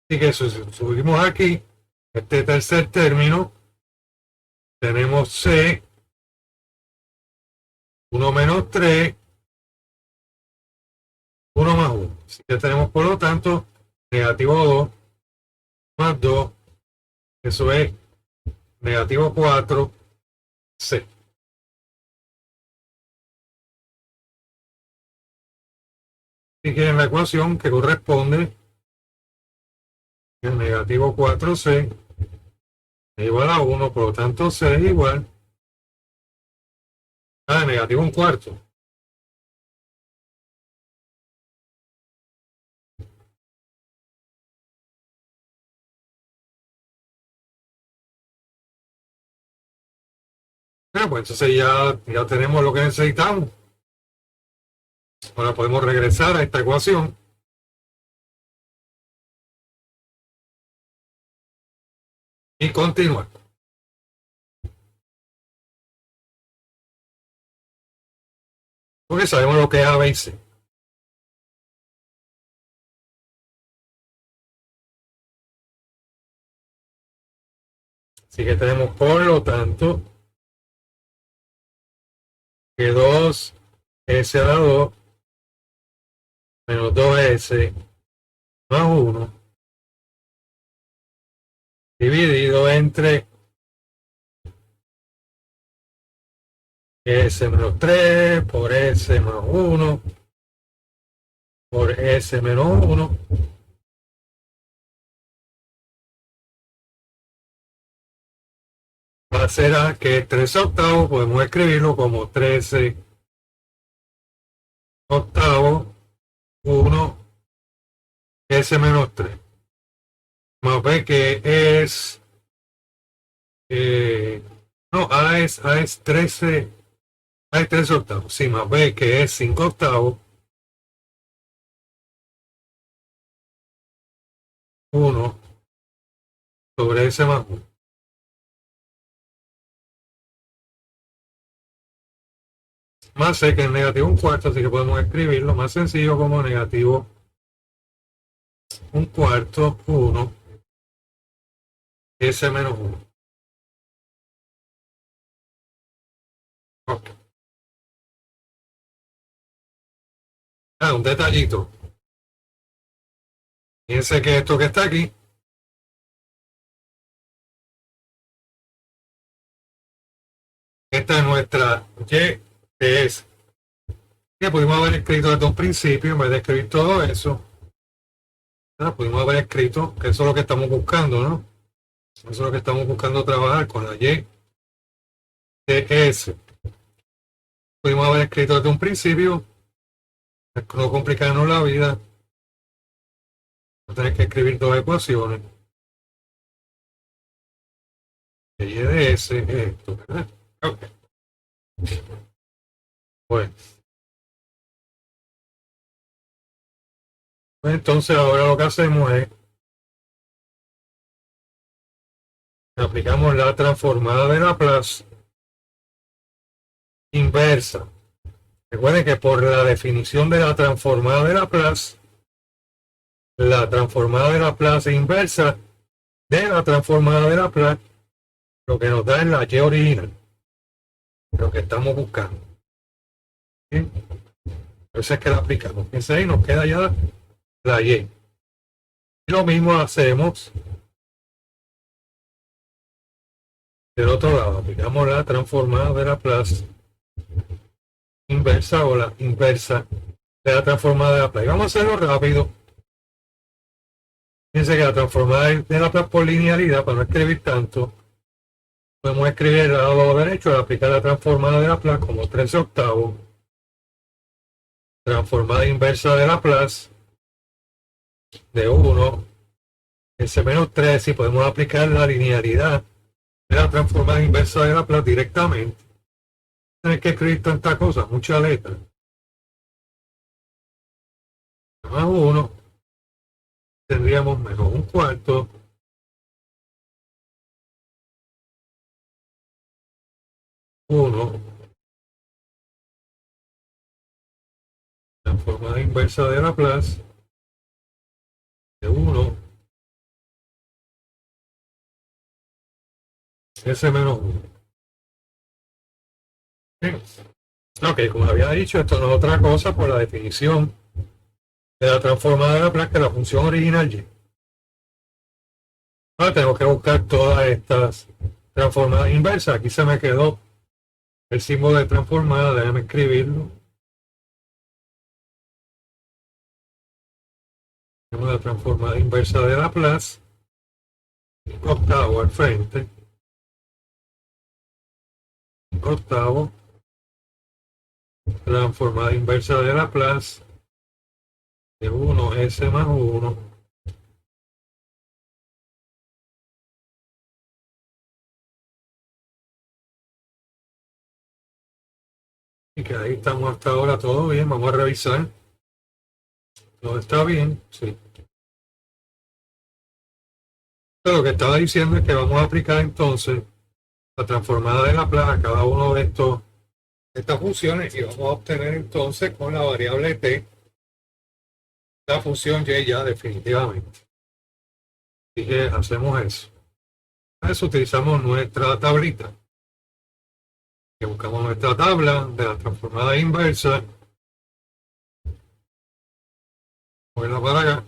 Así que si subimos aquí, este tercer término, tenemos C, 1 menos 3, 1 más 1. Así que tenemos, por lo tanto, negativo 2 más 2, eso es negativo 4, C. Así que en la ecuación que corresponde, el negativo 4C es igual a 1, por lo tanto C es igual a negativo 1/4. Bueno, pues entonces ya tenemos lo que necesitamos. Ahora podemos regresar a esta ecuación y continuar. Porque sabemos lo que es A, B y C. Así que tenemos, por lo tanto, que 2S a la 2 menos 2S más 1 dividido entre S menos 3 por S más 1 por S menos 1. Va a ser a que 13 octavos podemos escribirlo como 13 octavos 1 S menos 3. Más B que es no, A es 13, A es 13 octavos. Sí, más B que es 5 octavos 1 sobre S más 1. Más C que es negativo un cuarto, así que podemos escribirlo más sencillo como negativo un cuarto 1 S menos 1. Okay. Un detallito. Fíjense que esto que está aquí, esta es nuestra Y, que es, que pudimos haber escrito desde un principio, en vez de escribir todo eso, pudimos haber escrito que eso es lo que estamos buscando, ¿no? Eso es lo que estamos buscando trabajar con la Y de S. Pudimos haber escrito desde un principio, no complicarnos la vida, no tener que escribir dos ecuaciones. Y de S es esto, ¿verdad? Okay. Bueno, pues entonces ahora lo que hacemos es aplicamos la transformada de Laplace inversa. Recuerden que por la definición de la transformada de Laplace, la transformada de Laplace inversa de la transformada de Laplace, lo que nos da es la Y original, lo que estamos buscando. ¿Sí? Entonces es que la aplicamos. Ese ahí nos queda ya la Y. Y lo mismo hacemos del otro lado. Aplicamos la transformada de Laplace inversa o la inversa de la transformada de Laplace. Vamos a hacerlo rápido. Fíjense que la transformada de Laplace por linealidad, para no escribir tanto, podemos escribir el lado derecho al aplicar la transformada de Laplace como 13 octavos. Transformada inversa de Laplace de 1 S menos 3, y podemos aplicar la linealidad de la transformada inversa de Laplace directamente. Tienes que escribir tantas cosas, muchas letras. Más 1, tendríamos menos un cuarto 1 transformada inversa de Laplace de 1 S menos 1. Bien. Ok, como había dicho, esto no es otra cosa por la definición de la transformada de Laplace que la función original Y. Ahora tenemos que buscar todas estas transformadas inversas. Aquí se me quedó el símbolo de transformada, déjame escribirlo. Tenemos la transformada inversa de Laplace, octavo al frente, octavo, transformada inversa de Laplace de 1 S más 1. Y que ahí estamos hasta ahora todo bien. Vamos a revisar. Todo está bien, sí. Pero lo que estaba diciendo es que vamos a aplicar entonces la transformada de Laplace a cada uno de estas funciones y vamos a obtener entonces con la variable t la función y ya definitivamente. Así que hacemos eso. Para eso utilizamos nuestra tablita. Que buscamos nuestra tabla de la transformada inversa. Voy para acá.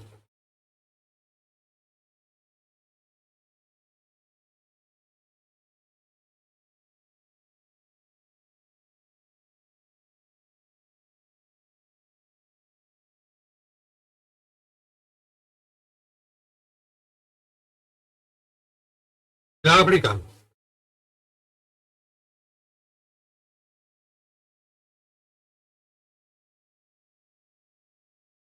La aplicamos.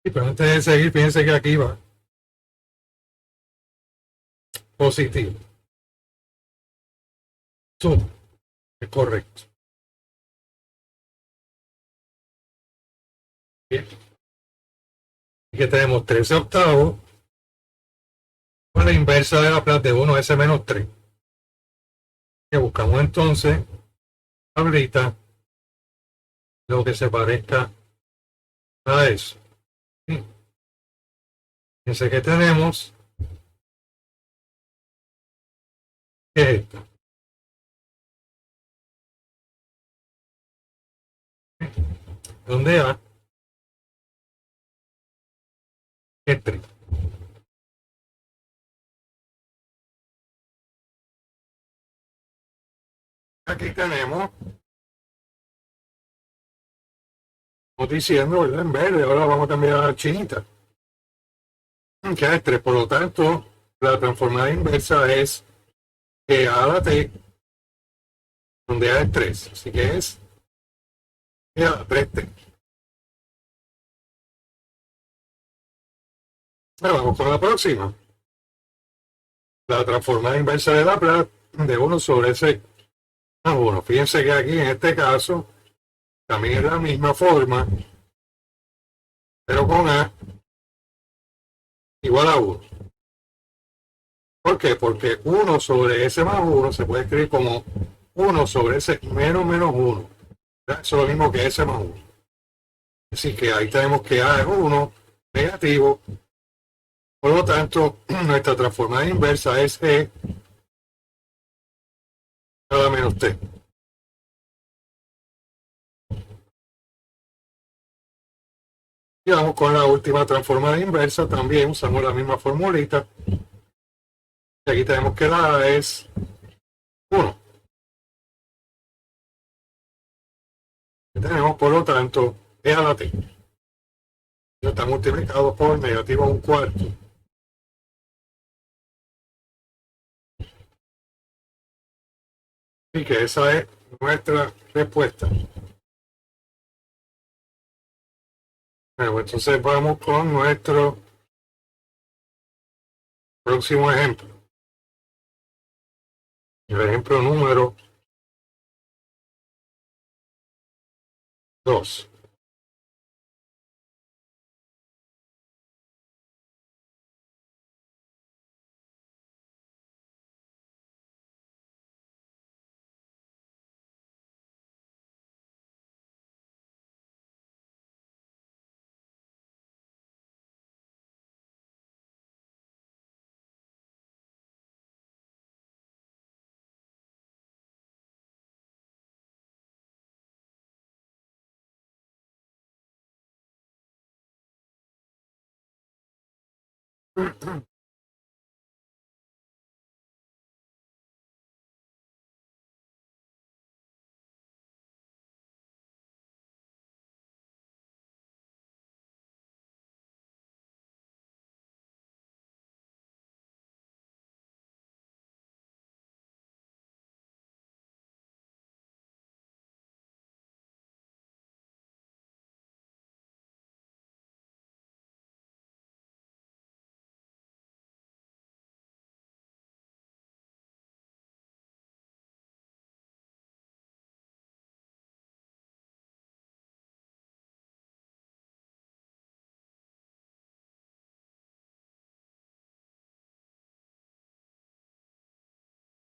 Y pero antes de seguir, fíjense que aquí va positivo. Suma. Es correcto. Bien. Y que tenemos 13 octavos con la inversa de Laplace de 1s menos 3. Que buscamos entonces tablita lo que se parezca a eso. ¿Sí? Fíjense que tenemos que es esto. Donde A es 3. Aquí tenemos, como diciendo, ¿verdad? En verde, ahora vamos a cambiar a chinita. Que es 3, por lo tanto, la transformada inversa es que A a la T, donde A es 3. Así que es E a la 3T. Ahora vamos con la próxima. La transformada inversa de Laplace de 1 sobre S más 1. Fíjense que aquí en este caso también es la misma forma, pero con A igual a 1. ¿Por qué? Porque 1 sobre S más 1 se puede escribir como 1 sobre S menos 1. Eso es lo mismo que S más 1. Así que ahí tenemos que A es 1, negativo. Por lo tanto, nuestra transformada inversa es E a la menos T. Y vamos con la última transformada inversa. También usamos la misma formulita. Y aquí tenemos que la A es 1. Y tenemos, por lo tanto, E a la T. Esto está multiplicado por negativo a un cuarto. Y que esa es nuestra respuesta. Bueno, entonces vamos con nuestro próximo ejemplo. El ejemplo número 2.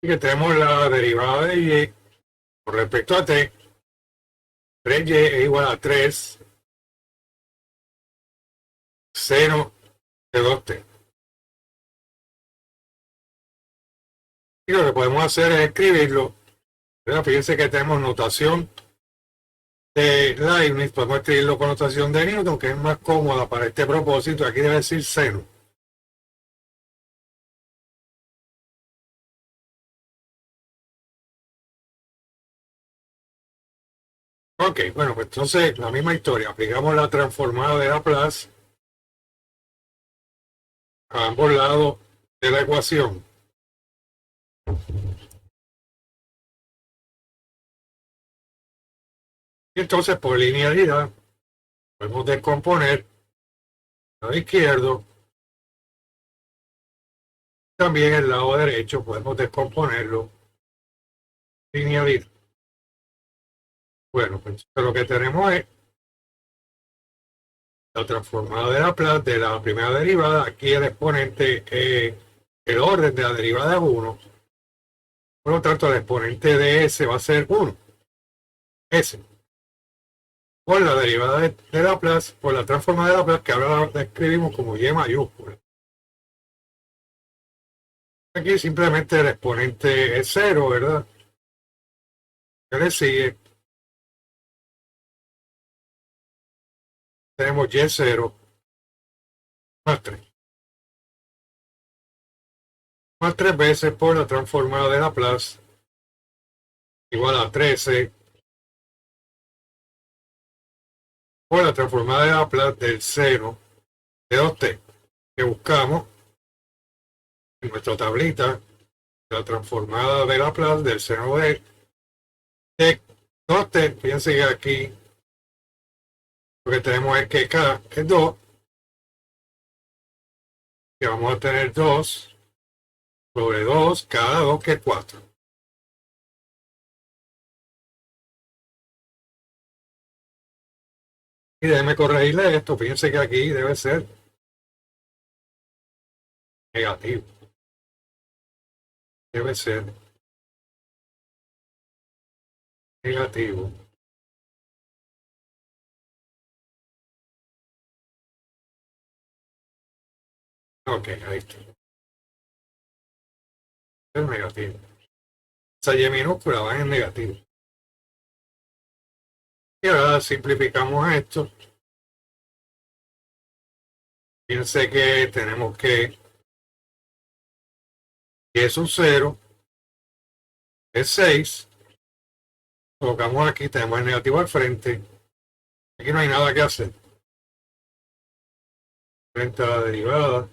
Y que tenemos la derivada de y con respecto a t. 3y es igual a 3 seno de 2t. Y lo que podemos hacer es escribirlo. Pero fíjense que tenemos notación de Leibniz, podemos escribirlo con notación de Newton, que es más cómoda para este propósito. Aquí debe decir seno. Ok, bueno, pues entonces la misma historia. Aplicamos la transformada de Laplace a ambos lados de la ecuación. Y entonces por linealidad podemos descomponer el lado izquierdo. También el lado derecho podemos descomponerlo linealidad. Bueno, pues lo que tenemos es la transformada de Laplace de la primera derivada. Aquí el exponente, el orden de la derivada es 1. Por lo tanto, el exponente de S va a ser 1. S. Por la derivada de Laplace, por la transformada de Laplace, que ahora la escribimos como Y mayúscula. Aquí simplemente el exponente es 0, ¿verdad? ¿Qué le sigue? Tenemos Y0 más 3. Más 3 veces por la transformada de Laplace igual a 13 por la transformada de Laplace del seno de 2t que buscamos en nuestra tablita, la transformada de Laplace del seno de 2t. Fíjense que aquí lo que tenemos es que k es 2, que vamos a tener 2 sobre 2, cada 2 que es 4. Y déjeme corregirle esto, fíjense que aquí debe ser negativo. Debe ser negativo. Ok, ahí está. Es negativo. Esa Y minúscula va en negativo. Y ahora simplificamos esto. Fíjense que tenemos que y es un 0, es 6. Colocamos aquí, tenemos el negativo al frente. Aquí no hay nada que hacer. Frente a la derivada,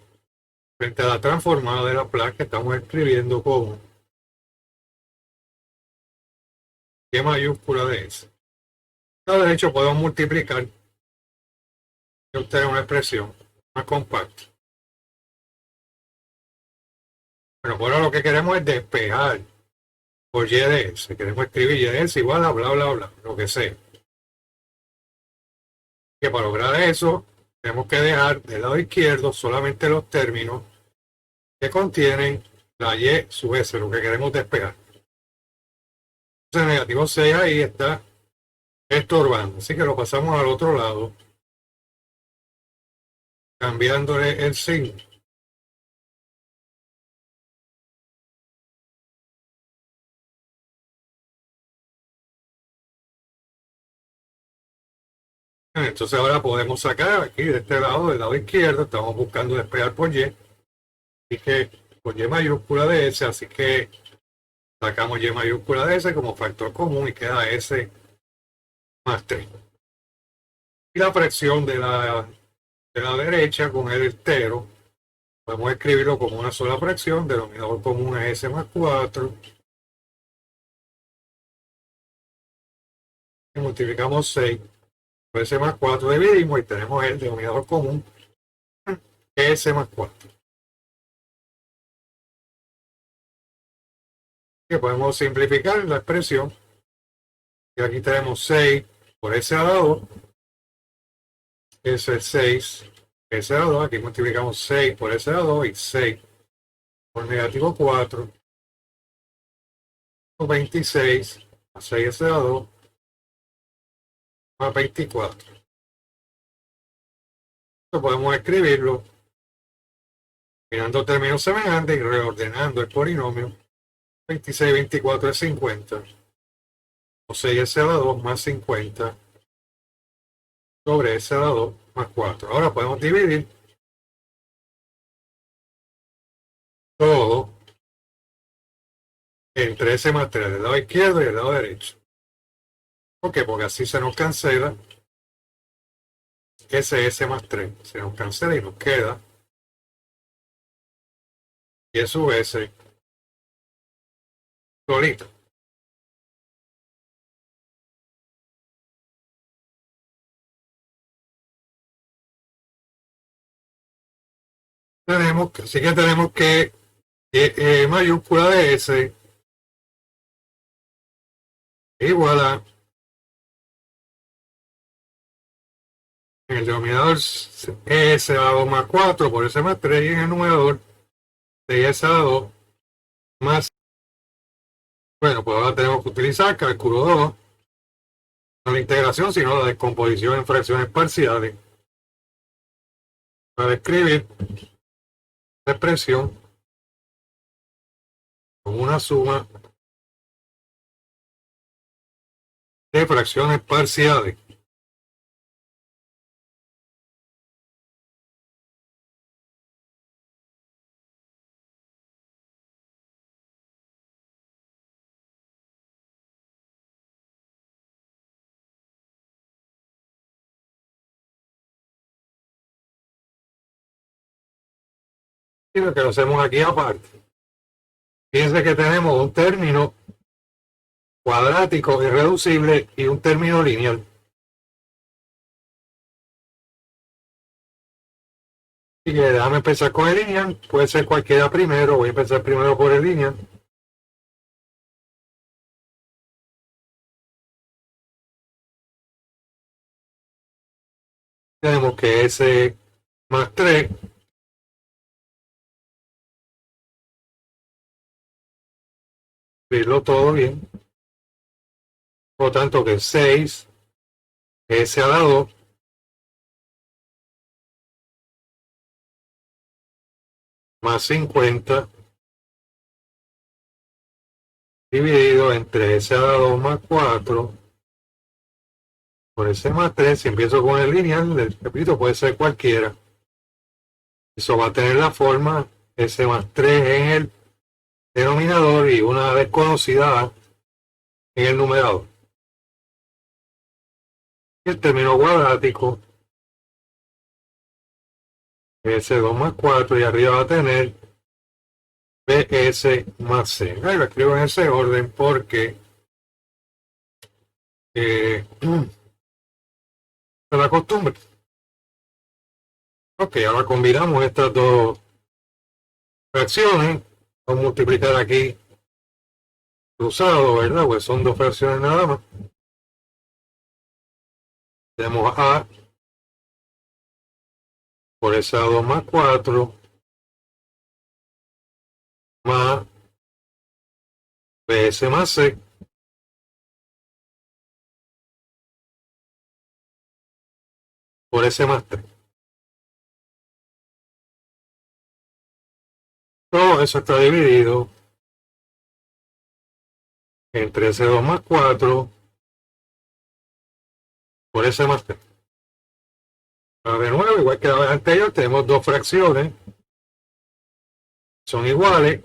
frente a la transformada de Laplace que estamos escribiendo como Y mayúscula de S. De hecho, podemos multiplicar y obtener una expresión más compacta. Pero por ahora lo que queremos es despejar por Y de S. Queremos escribir Y de S igual a bla, bla, bla, lo que sea. Que para lograr eso, tenemos que dejar del lado izquierdo solamente los términos que contienen la Y sub S, lo que queremos despejar. Entonces, negativo 6 ahí está estorbando. Así que lo pasamos al otro lado, cambiándole el signo. Entonces ahora podemos sacar aquí de este lado, del lado izquierdo, estamos buscando despejar por Y. Así que por Y mayúscula de S, así que sacamos Y mayúscula de S como factor común y queda S más 3. Y la fracción de la derecha con el entero, podemos escribirlo como una sola fracción, denominador común es S más 4. Y multiplicamos 6 por S más 4, dividimos y tenemos el denominador común que es S más 4. Que podemos simplificar la expresión. Y aquí tenemos 6 por S a la 2. Eso es 6 S a la 2. Aquí multiplicamos 6 por S a la 2 y 6 por negativo 4. 26 más 6 S a la 2 más 24. Esto podemos escribirlo mirando términos semejantes y reordenando el polinomio. 26, 24 es 50. O 6 S a la 2 más 50 sobre S a la 2 más 4. Ahora podemos dividir todo entre S más 3 del lado izquierdo y el lado derecho. ¿Por qué? Porque así se nos cancela S más 3. Se nos cancela y nos queda Y sub S solito. Así que tenemos que mayúscula de S igual a, en el denominador S a la 2 más 4 por S más 3 y en el numerador 6S a la 2 más. Bueno, pues ahora tenemos que utilizar cálculo 2, no la integración, sino la descomposición en fracciones parciales para escribir la expresión como una suma de fracciones parciales. Y lo que lo hacemos aquí aparte. Fíjense que tenemos un término cuadrático irreducible y un término lineal. Así que déjame empezar con el lineal. Puede ser cualquiera primero. Voy a empezar primero por el lineal. Tenemos que S más 3 escribirlo todo bien. Por lo tanto que 6 S a la 2 más 50 dividido entre S a la 2 más 4 por S más 3. Si empiezo con el lineal, repito, puede ser cualquiera. Eso va a tener la forma S más 3 en el denominador y una desconocida en el numerador. El término cuadrático S2 más 4 y arriba va a tener BS más C. Ahí lo escribo en ese orden porque es la costumbre. Ok, ahora combinamos estas dos fracciones. Vamos a multiplicar aquí cruzado, ¿verdad? Pues son dos fracciones nada más. Tenemos A por esa 2 más 4 más BS más C por S más 3. Todo eso está dividido entre S2 más 4 por S más 3. Ahora de nuevo, igual que la vez anterior, tenemos dos fracciones. Son iguales.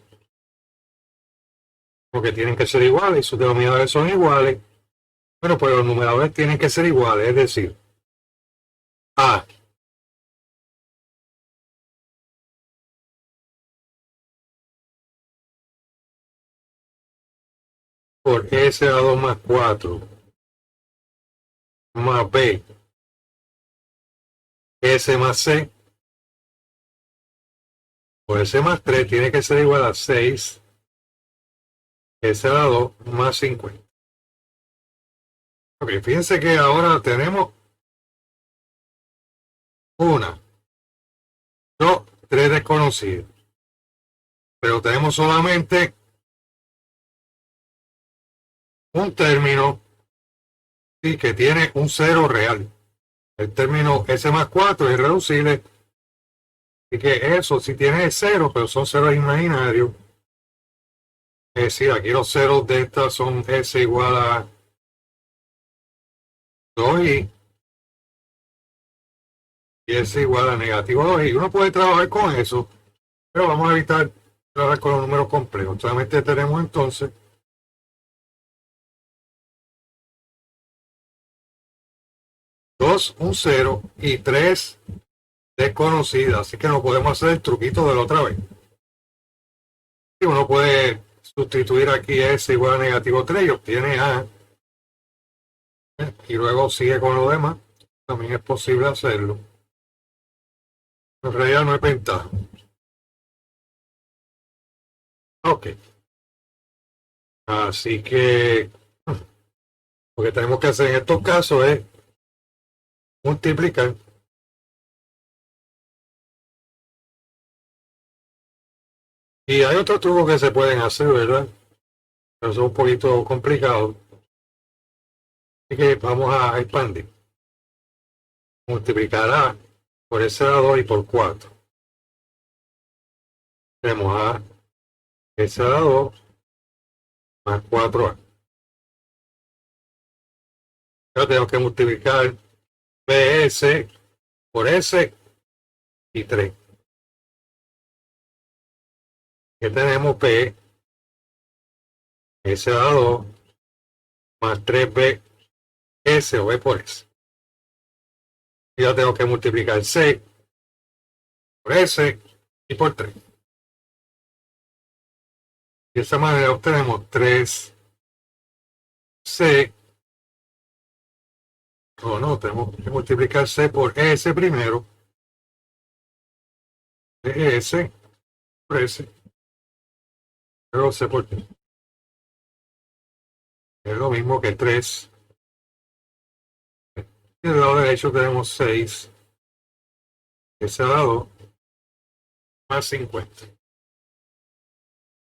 Porque tienen que ser iguales y sus denominadores son iguales. Bueno, pues los numeradores tienen que ser iguales, es decir, A por S a la 2 más 4 más B S más C por S más 3 tiene que ser igual a 6 S a la 2 más 50. Ok, fíjense que ahora tenemos 1, 2, 3 desconocidos. Pero tenemos solamente un término y que tiene un cero real. El término S más 4 es irreducible. Y que eso sí tiene cero, pero son ceros imaginarios. Es decir, aquí los ceros de estas son S igual a 2i y S igual a negativo 2i. Uno puede trabajar con eso, pero vamos a evitar trabajar con los números complejos. Solamente tenemos entonces un 0 y 3 desconocidas. Así que no podemos hacer el truquito de la otra vez. Y uno puede sustituir aquí S igual a negativo 3 y obtiene A. Y luego sigue con lo demás. También es posible hacerlo. En realidad no hay ventaja. Ok. Así que lo que tenemos que hacer en estos casos es multiplicar y hay otros trucos que se pueden hacer, ¿verdad? Pero son un poquito complicados. Así que vamos a expandir. Multiplicar A por S a 2 y por 4. Tenemos A S a 2 más 4A. Ahora tenemos que multiplicar BS por S y 3. Que tenemos P S a 2 más 3B S o B por S. Y yo tengo que multiplicar C por S y por 3. De esta manera obtenemos 3C. No, tenemos que multiplicar C por S primero. S por S. Luego C por 3. Es lo mismo que 3. Y del lado derecho tenemos 6. S a 2 más 50.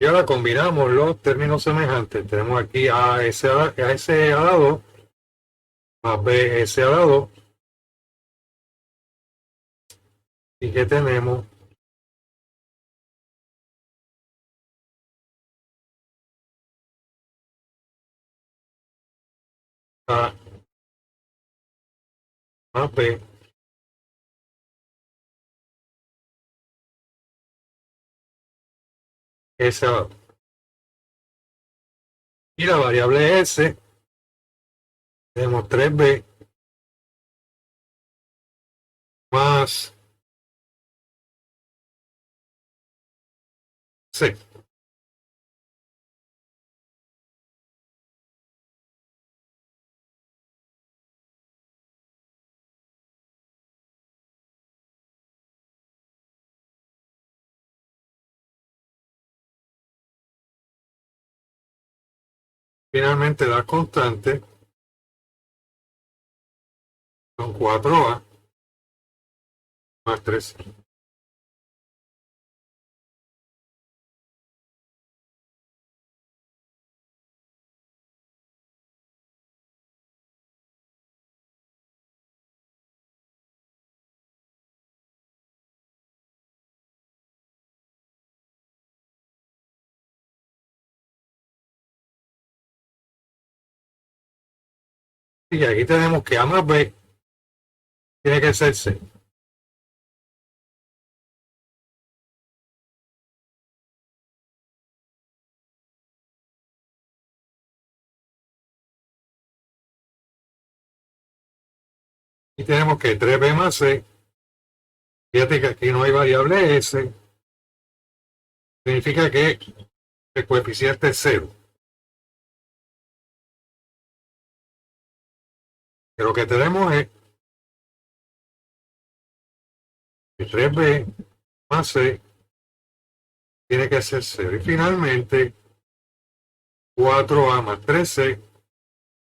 Y ahora combinamos los términos semejantes. Tenemos aquí a S a 2 más B S a 2. ¿Y qué tenemos? A más B S a 2. Y la variable S tenemos 3B más C. Finalmente la constante son 4A más 3. Y aquí tenemos que A más B tiene que ser C. Y tenemos que 3B más C. Fíjate que aquí no hay variable S. Significa que el coeficiente es 0. Que lo que tenemos es que 3B más C tiene que ser 0. Y finalmente 4A más 3C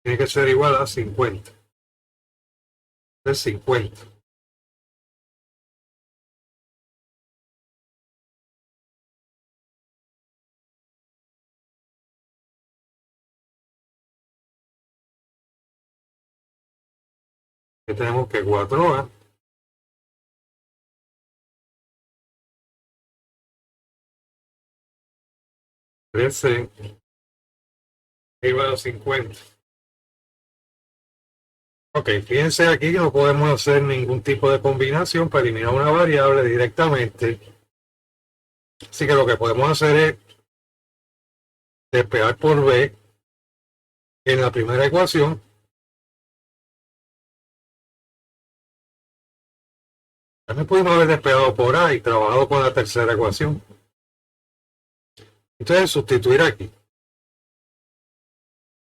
tiene que ser igual a 50. Es 50. Que tenemos que 4A 3C igual a 50. Ok, fíjense aquí que no podemos hacer ningún tipo de combinación para eliminar una variable directamente. Así que lo que podemos hacer es despejar por B en la primera ecuación. También pudimos haber despejado por A y trabajado con la tercera ecuación. Entonces sustituir aquí.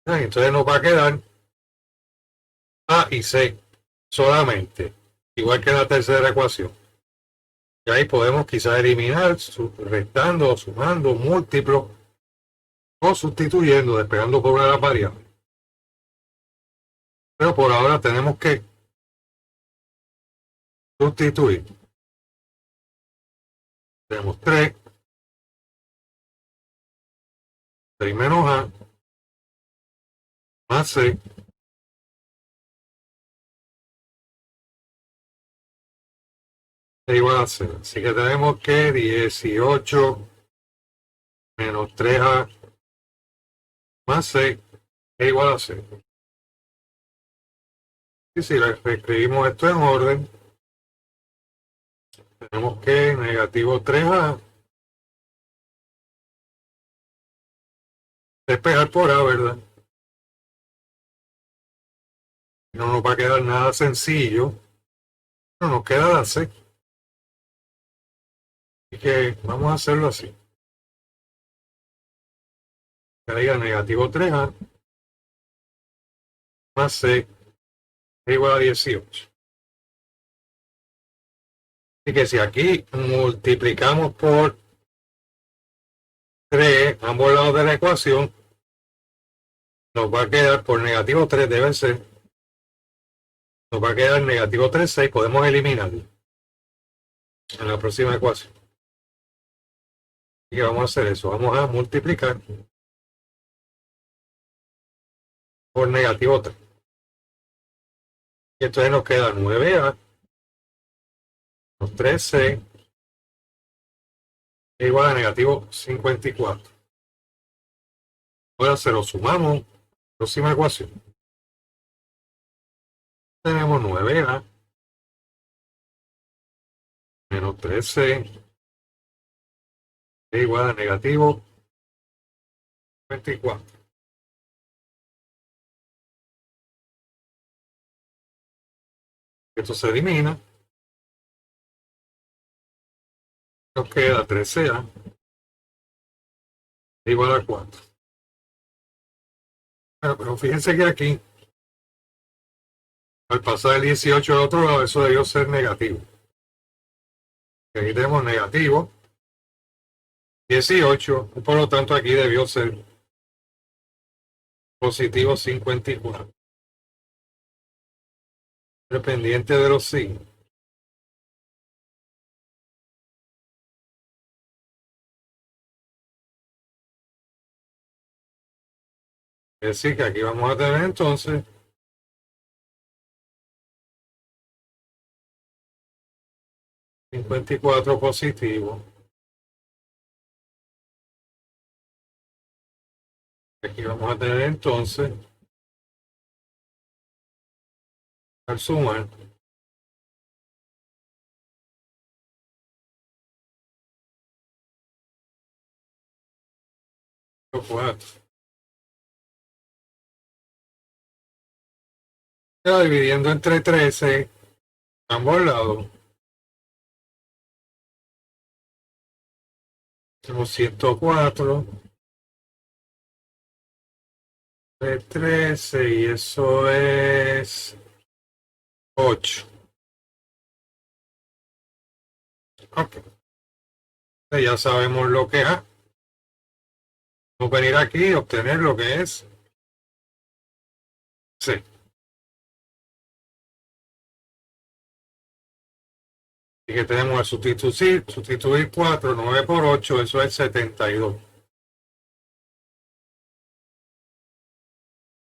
Entonces nos va a quedar A y C solamente, igual que en la tercera ecuación. Y ahí podemos quizás eliminar, restando, sumando, múltiplo o sustituyendo, despegando por una de las variables. Pero por ahora tenemos que sustituir. Tenemos 3 menos A más C es igual a 0. Así que tenemos que 18 menos 3A más C es igual a 0. Y si escribimos esto en orden, tenemos que negativo 3A despejar por A, ¿verdad? No nos va a quedar nada sencillo. No nos queda la C. Así que vamos a hacerlo así. Que diga negativo 3A más C es igual a 18. Así que si aquí multiplicamos por 3 ambos lados de la ecuación, nos va a quedar por negativo 3 debe ser. Nos va a quedar negativo 3, 6. Podemos eliminarlo en la próxima ecuación. Así que vamos a hacer eso. Vamos a multiplicar por negativo 3. Y entonces nos queda 9A los 3C es igual a negativo 54. Ahora se lo sumamos. Próxima ecuación. Tenemos 9A menos 3C es igual a negativo 24. Esto se elimina. Nos queda 13A igual a 4. Pero fíjense que aquí, al pasar el 18 al otro lado, eso debió ser negativo. Aquí tenemos negativo 18, por lo tanto aquí debió ser positivo 54. Dependiente de los signos. Es decir, que aquí vamos a tener entonces 54 positivo. Aquí vamos a tener entonces, al sumar, 4. Ya dividiendo entre 13, ambos lados, tenemos 104 de 13 y eso es 8. Ok. Ya sabemos lo que es A. Vamos a venir aquí y obtener lo que es C. Así que tenemos al sustituir 4, 9 por 8, eso es 72.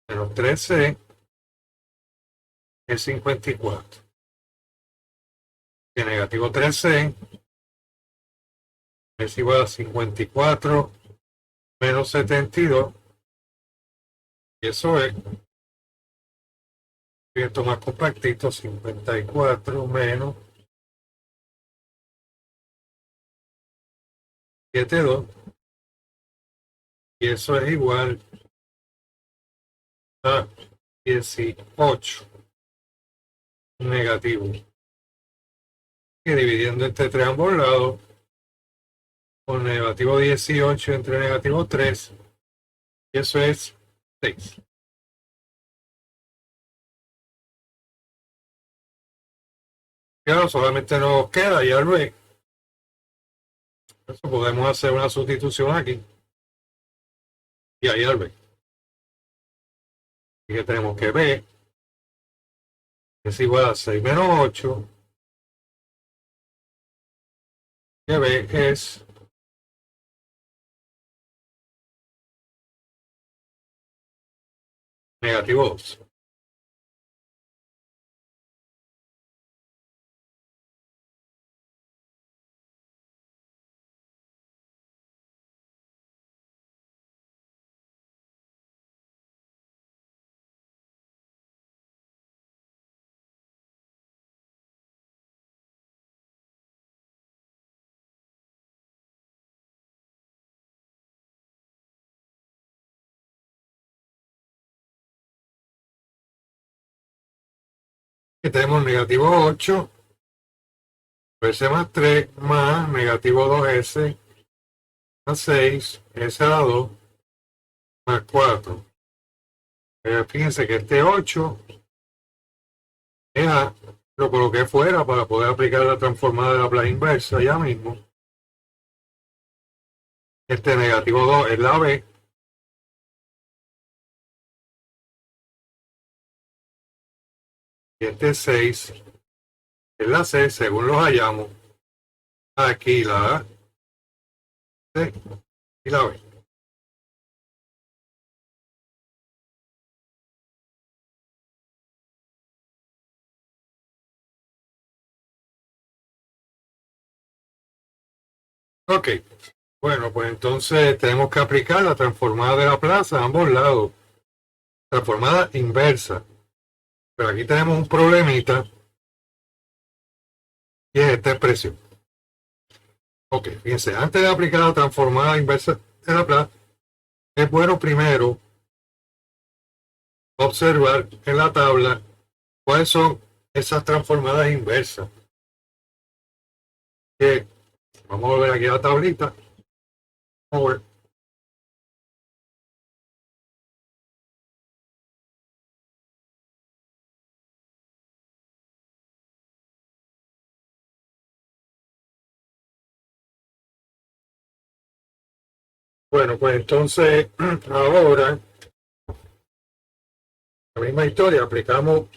Menos 13 es 54. Y negativo 13 es igual a 54 menos 72. Y eso es, esto más compactito, 54 menos 72. Y eso es igual a 18 negativo. Y dividiendo entre ambos lados, con negativo 18 entre negativo 3, y eso es 6. Claro, solamente nos queda y al B. Eso podemos hacer una sustitución aquí y ahí al B. Y que tenemos que B es igual a 6 menos 8, que B es negativo 2. Y tenemos negativo 8, S más 3, más negativo 2S, más 6, S a la 2, más 4. Fíjense que este 8 es A, lo coloqué fuera para poder aplicar la transformada de Laplace inversa ya mismo. Este negativo 2 es la B. Y este 6 es la C, según los hallamos. Aquí la A, C y la B. Ok, bueno, pues entonces tenemos que aplicar la transformada de Laplace a ambos lados. Transformada inversa. Pero aquí tenemos un problemita y es esta expresión. Ok, fíjense, antes de aplicar la transformada inversa de Laplace, es bueno primero observar en la tabla cuáles son esas transformadas inversas. Que vamos a ver aquí la tablita. Vamos a ver. Bueno, pues entonces ahora la misma historia, aplicamos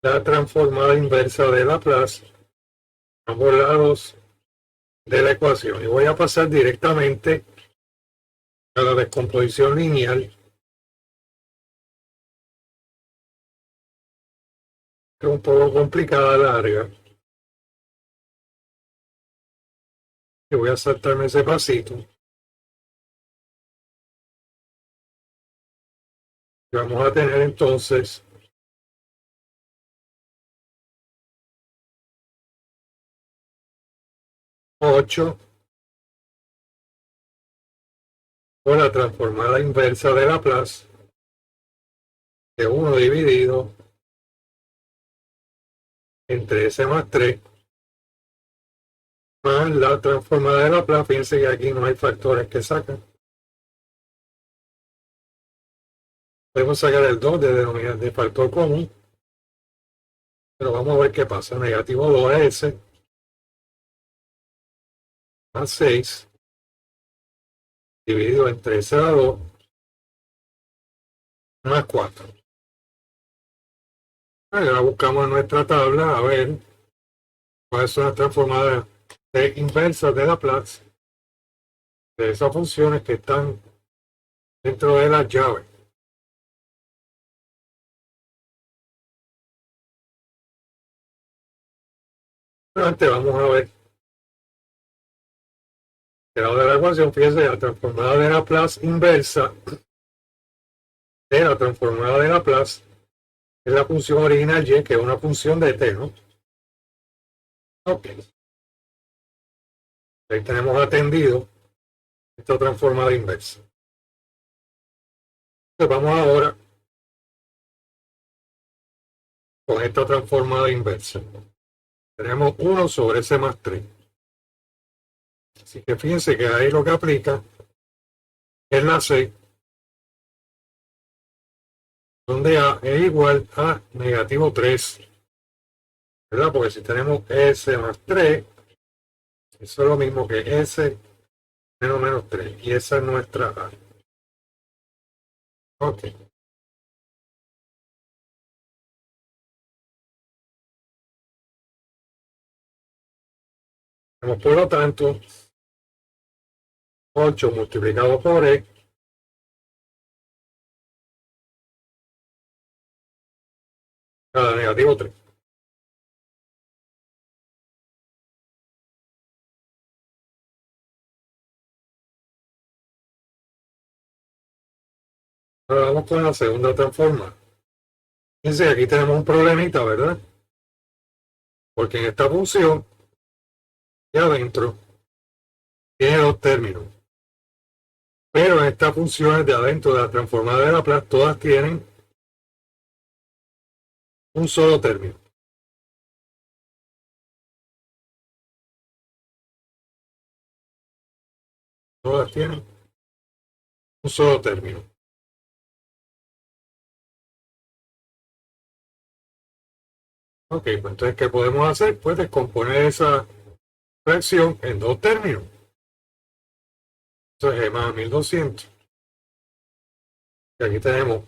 la transformada inversa de Laplace a ambos lados de la ecuación y voy a pasar directamente a la descomposición lineal, que es un poco complicada, larga, y voy a saltarme ese pasito y vamos a tener entonces ocho por la transformada inversa de Laplace de 1 dividido entre S más 3 más la transformada de Laplace. Fíjense que aquí no hay factores que sacan. Podemos sacar el 2 de factor común, pero vamos a ver qué pasa. Negativo 2S más 6 dividido entre S a la 2 más 4. Ahora buscamos en nuestra tabla a ver cuáles son las transformadas inversas de Laplace de esas funciones que están dentro de las llaves. Pero antes vamos a ver el lado de la ecuación. Fíjense, la transformada de Laplace inversa de la transformada de Laplace es la función original y, que es una función de t, ¿no? Ok. Ahí tenemos atendido esta transformada inversa. Entonces vamos ahora con esta transformada inversa. Tenemos 1 sobre S más 3. Así que fíjense que ahí lo que aplica es la C, donde A es igual a negativo 3, ¿verdad? Porque si tenemos S más 3, eso es lo mismo que S menos 3, y esa es nuestra A. Ok. Tenemos por lo tanto 8 multiplicado por E cada negativo 3. Ahora vamos con la segunda transforma. Fíjense, aquí tenemos un problemita, ¿verdad? Porque en esta función de adentro tiene dos términos. Pero en estas funciones de adentro de la transformada de Laplace, todas tienen un solo término. Todas tienen un solo término. Ok, pues entonces, ¿qué podemos hacer? Pues descomponer esa fracción en dos términos. Entonces, G más 1200. Y aquí tenemos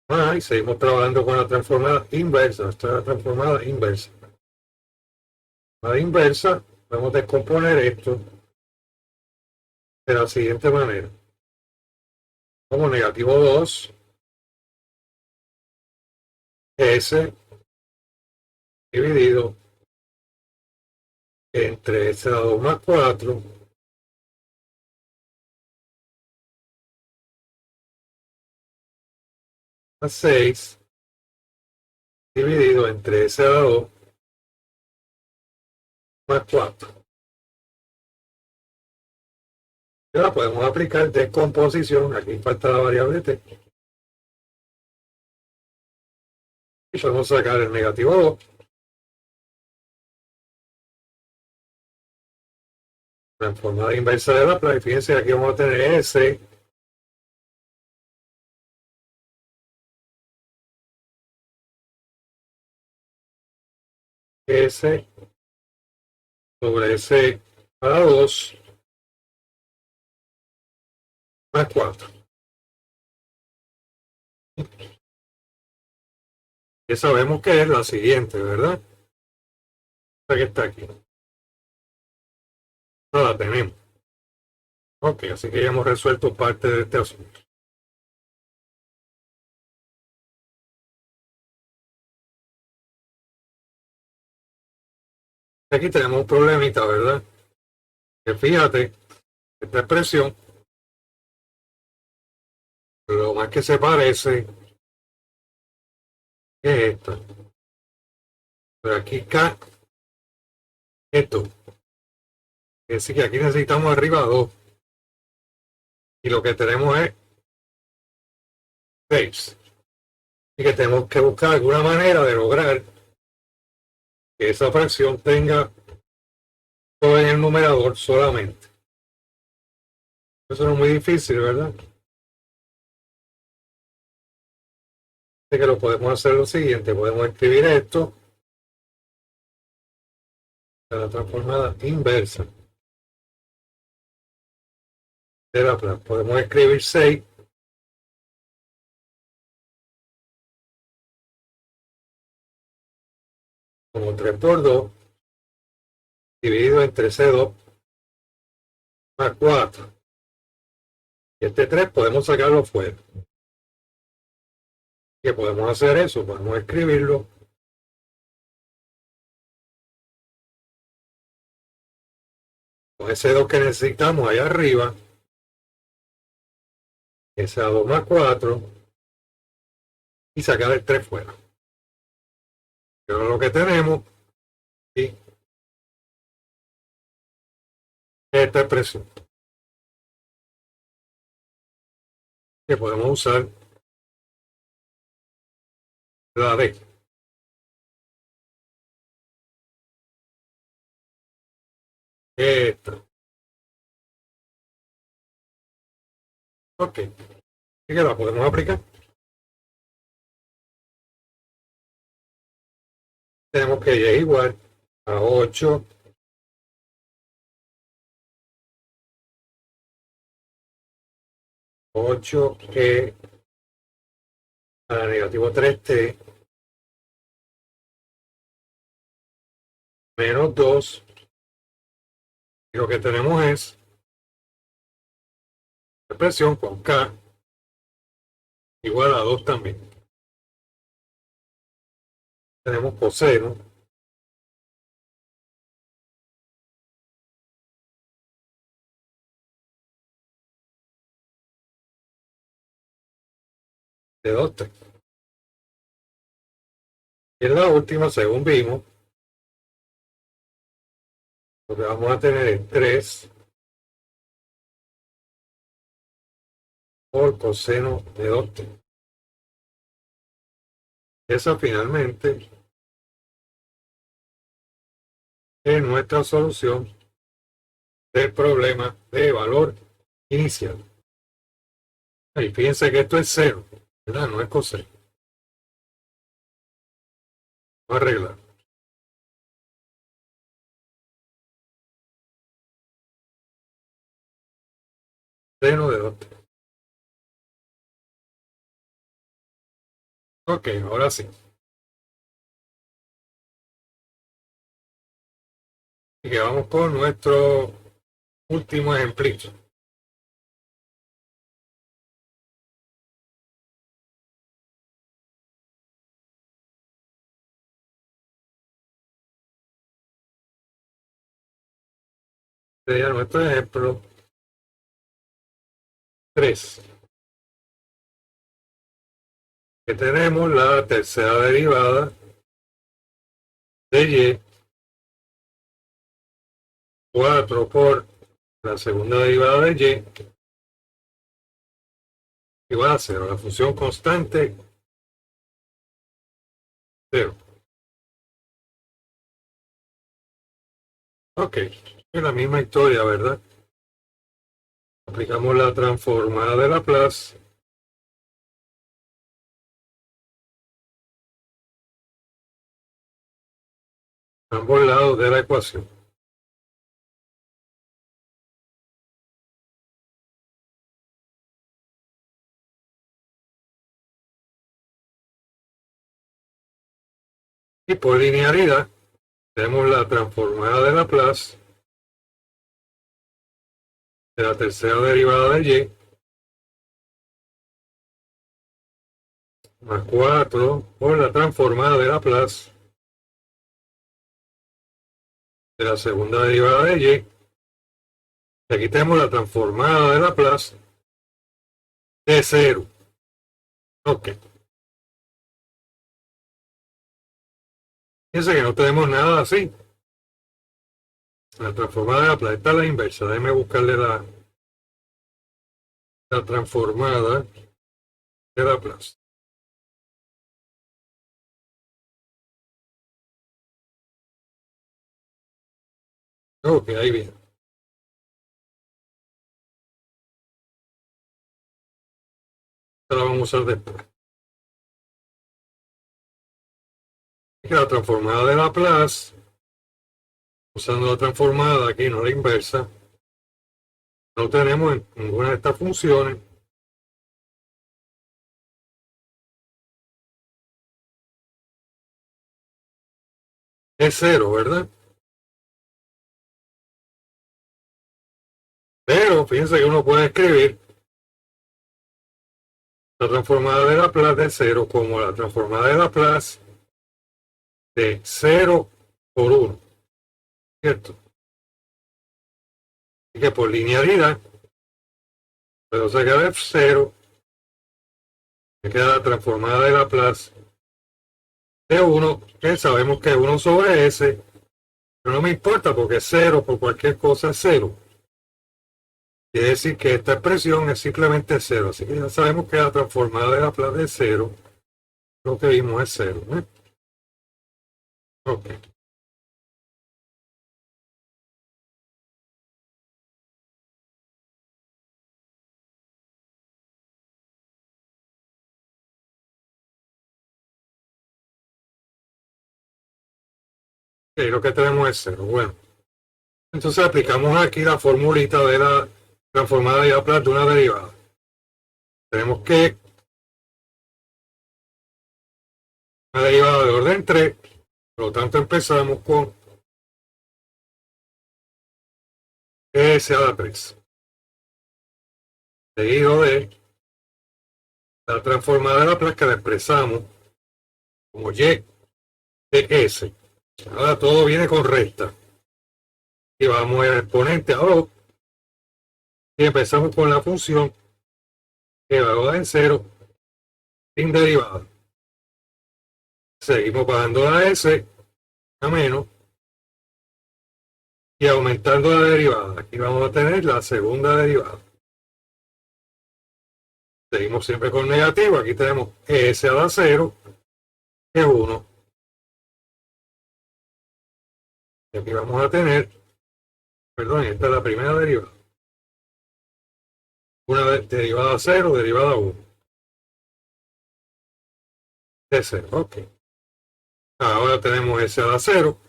más, y seguimos trabajando con la transformada inversa. Esta es la transformada inversa. La inversa, podemos descomponer esto de la siguiente manera. Como negativo 2 S dividido entre S a 2 más 4 más 6 dividido entre S a 2 más 4. Y ahora podemos aplicar descomposición. Aquí falta la variable T. Y podemos sacar el negativo 2. Transformada inversa de Laplace. Fíjense, aquí vamos a tener S S sobre S a la 2 más 4. Y sabemos que es la siguiente, ¿verdad? Esta que está aquí. No la tenemos. Ok, así que ya hemos resuelto parte de este asunto. Aquí tenemos un problemita, ¿verdad? Que fíjate, esta expresión, lo más que se parece es esta. Pero aquí K, esto. Es decir, que aquí necesitamos arriba 2. Y lo que tenemos es 6. Y que tenemos que buscar alguna manera de lograr que esa fracción tenga todo en el numerador solamente. Eso no es muy difícil, ¿verdad? Así que lo podemos hacer lo siguiente. Podemos escribir esto de la transformada inversa de Laplace. Podemos escribir 6 como 3 por 2 dividido entre C2 más 4. Y este 3 podemos sacarlo fuera. ¿Qué podemos hacer eso? Podemos escribirlo con ese 2 que necesitamos allá arriba, ese 2 más 4, y sacar el 3 fuera. Pero lo que tenemos y esta expresión que podemos usar la D. Esta. Ok. Así que la podemos aplicar. Tenemos que y es igual a 8 8e a la negativo 3t menos 2. Y lo que tenemos es expresión con k igual a 2 también. Tenemos coseno de 2t. Y en la última, según vimos, lo que vamos a tener es 3 por coseno de 2t. Esa finalmente es nuestra solución del problema de valor inicial. Y fíjense que esto es 0, ¿verdad? No es coseno. Vamos a arreglar. Seno de 2t. Ok, ahora sí. Y que vamos con nuestro último ejemplito. Sería nuestro ejemplo 3. Que tenemos la tercera derivada de y 4 por la segunda derivada de y igual a 0. La función constante 0. Ok, es la misma historia, ¿verdad? Aplicamos la transformada de Laplace a ambos lados de la ecuación. Y por linealidad tenemos la transformada de Laplace de la tercera derivada de y más 4 por la transformada de Laplace de la segunda derivada de y. Y aquí tenemos la transformada de Laplace de 0. Ok. Fíjense que no tenemos nada así. La transformada de Laplace está a la inversa. Déjeme buscarle la transformada de Laplace. Ok, ahí viene. Esta la vamos a usar después. Y la transformada de Laplace, usando la transformada aquí, no la inversa, no tenemos ninguna de estas funciones. Es 0, ¿verdad? Pero fíjense que uno puede escribir la transformada de Laplace de 0 como la transformada de Laplace de 0 por 1, ¿cierto? Así que por linealidad, puedo sacar el 0, me queda la transformada de Laplace de 1, que sabemos que es 1 sobre s, pero no me importa porque 0 por cualquier cosa es 0. Quiere decir que esta expresión es simplemente 0, así que ya sabemos que la transformada de Laplace de 0, lo que vimos es 0. Ok. lo que tenemos es 0. Bueno, entonces aplicamos aquí la formulita de la transformada de Laplace de una derivada. Tenemos que una derivada de orden 3, por lo tanto empezamos con S a la 3, seguido de la transformada de Laplace que la expresamos como Y de S. Ahora todo viene con recta. Y vamos al exponente a 2 y empezamos con la función que va en 0 sin derivada. Seguimos bajando la S a menos y aumentando la derivada. Aquí vamos a tener la segunda derivada. Seguimos siempre con negativo. Aquí tenemos S a la 0, que es 1. Y aquí vamos a tener, perdón, esta es la primera derivada. Una derivada 0, derivada 1. De 0, ok. Ahora tenemos S a la 0,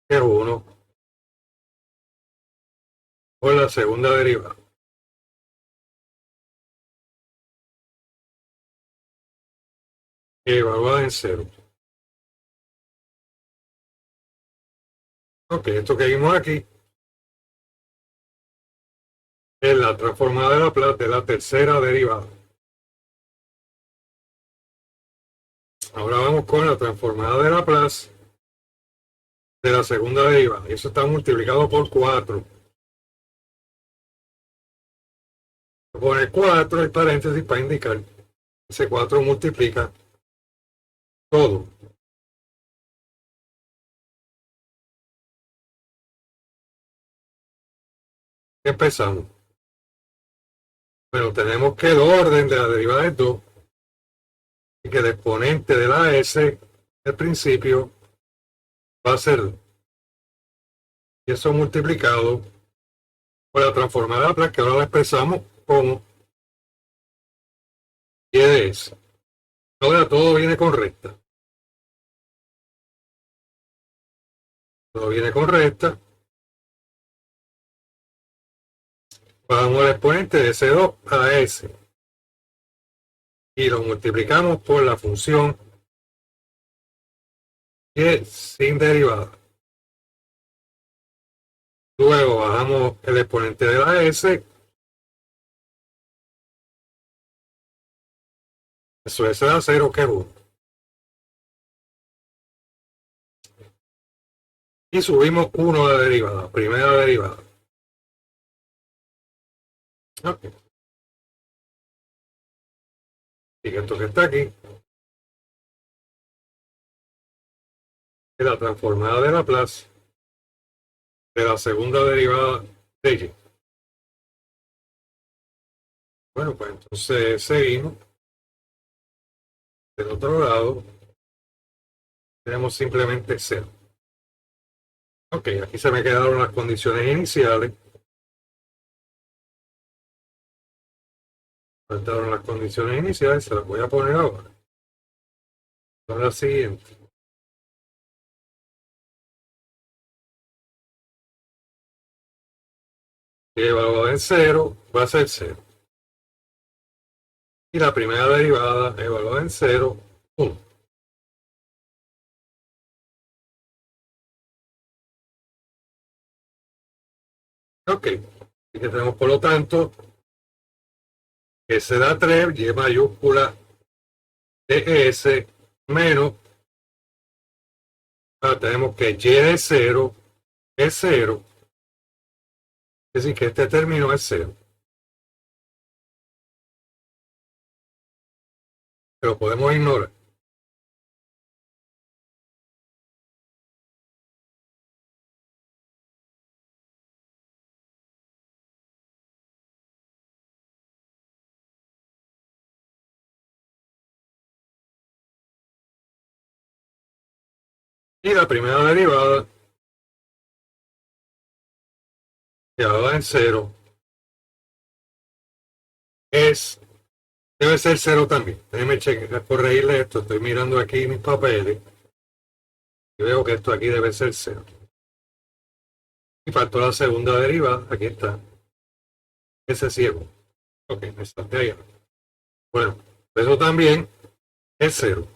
que es 1, por la segunda derivada. Evaluada en 0. Ok, esto que vimos aquí es la transformada de Laplace de la tercera derivada. Ahora vamos con la transformada de Laplace de la segunda derivada. Y eso está multiplicado por 4. Voy a poner 4 en paréntesis para indicar. Ese 4 multiplica todo. Empezamos. Bueno, tenemos que el orden de la derivada es 2 y que el exponente de la S, el principio, va a ser 2. Y eso multiplicado por la transformada de Laplace, que ahora la expresamos como Y de S. Ahora todo viene con recta. Todo viene con recta. Bajamos el exponente de C2 a S. Y lo multiplicamos por la función Y sin derivada. Luego bajamos el exponente de la S. Eso es a 0, que es 1. Y subimos 1 de derivada, primera derivada. Ok. Y esto que está aquí es la transformada de Laplace de la segunda derivada de Y. Bueno, pues entonces seguimos. Del otro lado tenemos simplemente 0. Ok, aquí se me quedaron las condiciones iniciales. Faltaron las condiciones iniciales, se las voy a poner ahora. Son las siguientes. Y evaluada en 0 va a ser 0. Y la primera derivada evaluada en 0, 1. Ok, y que tenemos por lo tanto que S da 3, Y mayúscula de S menos, ahora tenemos que Y de 0 es 0, es decir que este término es 0. Pero podemos ignorar. Y la primera derivada llevada en 0 debe ser 0 también. Déjenme corregirle esto, estoy mirando aquí mis papeles. Y veo que esto aquí debe ser 0. Y faltó la segunda derivada, aquí está. Ese ciego. Ok, me salté allá. Bueno, eso también es 0.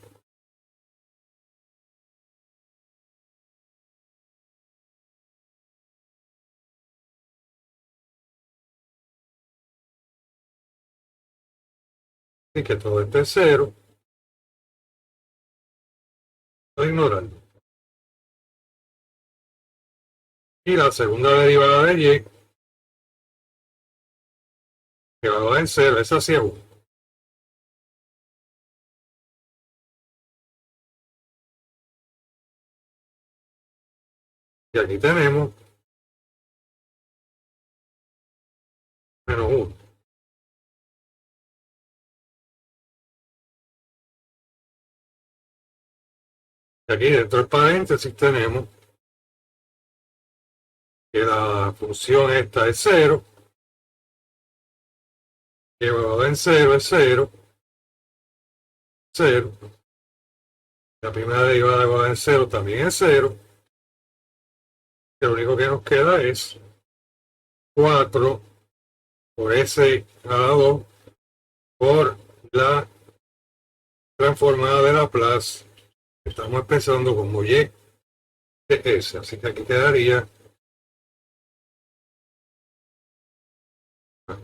Así que todo esto es 0. Voy a ignorar. Y la segunda derivada de y, que va a dar 0, esa ciego. Y aquí tenemos -1. Y aquí dentro del paréntesis tenemos que la función esta es 0, que elevado en 0 es 0, 0. La primera derivada elevada en 0 también es 0. Que lo único que nos queda es 4 por s a la 2 por la transformada de Laplace. Estamos empezando como y de s. Así que aquí quedaría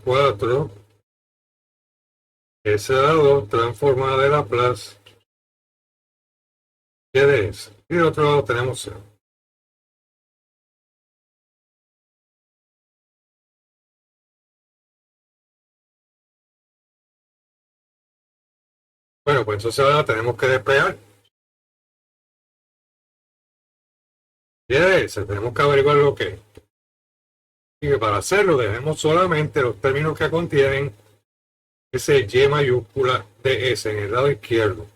4 s a la 2 transformada de Laplace y de s. Y del otro lado tenemos 0. Bueno, pues entonces ahora tenemos que despejar y de s. Tenemos que averiguar lo que es. Y que para hacerlo debemos solamente los términos que contienen ese y mayúscula de s en el lado izquierdo.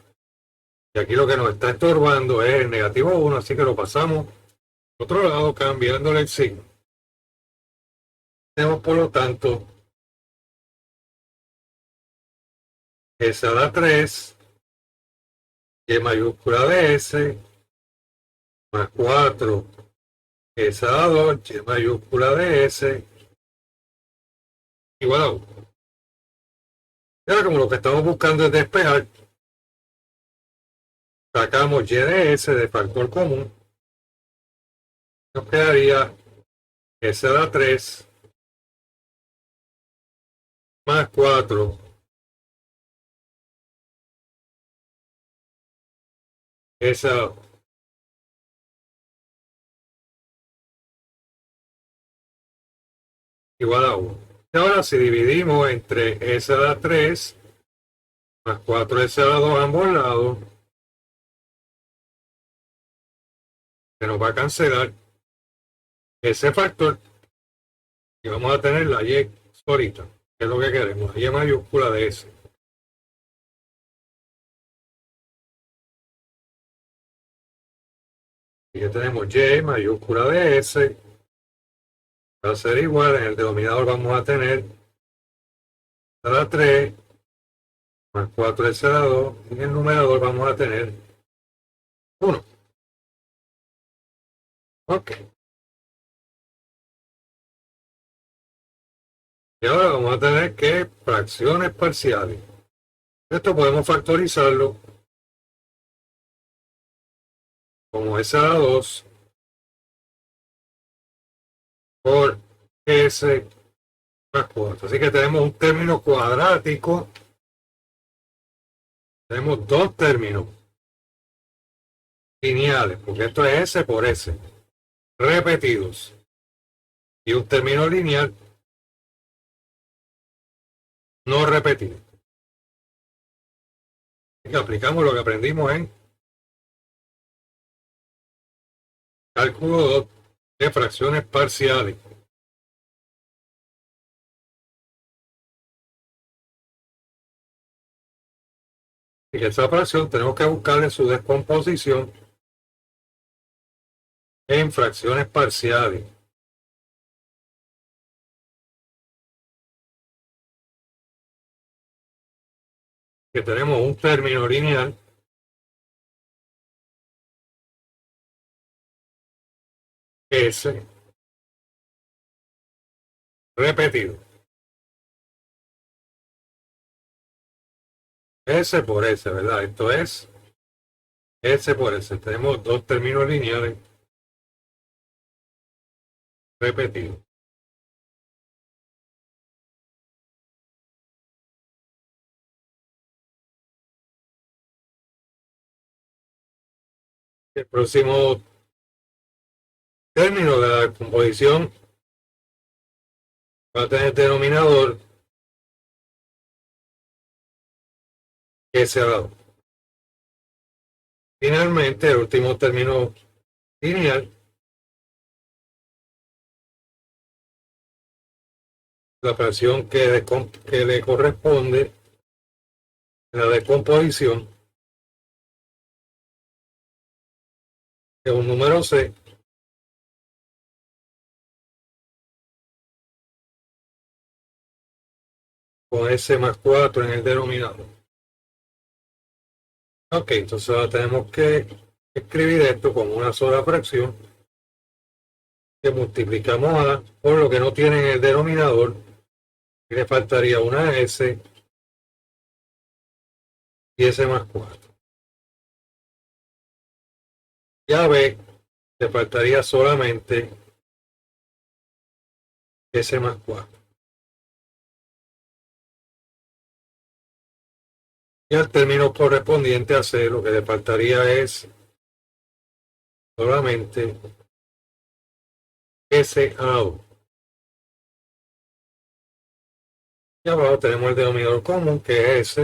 Y aquí lo que nos está estorbando es el -1, así que lo pasamos al otro lado cambiándole el signo. Tenemos por lo tanto s a la 3, y mayúscula de s, más 4, s a la 2, y mayúscula de s, igual a 1. Y ahora como lo que estamos buscando es despejar, sacamos y de s de factor común, nos quedaría s a la 3 más 4 s a la 2. Igual a 1. Y ahora si dividimos entre s a la 3 más 4s a la 2 a ambos lados, se nos va a cancelar ese factor y vamos a tener la y solita, que es lo que queremos, la y mayúscula de s. Y ya tenemos y mayúscula de s, va a ser igual, en el denominador vamos a tener a la 3 más 4s a la 2, y en el numerador vamos a tener 1. Ok. Y ahora vamos a tener que fracciones parciales. Esto podemos factorizarlo como s a la 2 por s más 4. Así que tenemos un término cuadrático. Tenemos dos términos lineales, porque esto es s por s, repetidos. Y un término lineal no repetido. Y aplicamos lo que aprendimos en cálculo 2 de fracciones parciales. Y esa fracción tenemos que buscarle su descomposición en fracciones parciales. Que tenemos un término lineal S repetido. S por S, ¿verdad? Esto es S por S. Tenemos dos términos lineales repetidos. El próximo término de la composición va a tener denominador S a la 2. Finalmente, el último término lineal, la fracción que le corresponde a la descomposición, es un número C con S más 4 en el denominador. Ok, entonces ahora tenemos que escribir esto como una sola fracción que multiplicamos a por lo que no tiene en el denominador y le faltaría una S y S más 4. Ya B le faltaría solamente S más 4. Y al término correspondiente a C lo que le faltaría es solamente S a la 2. Y abajo tenemos el denominador común que es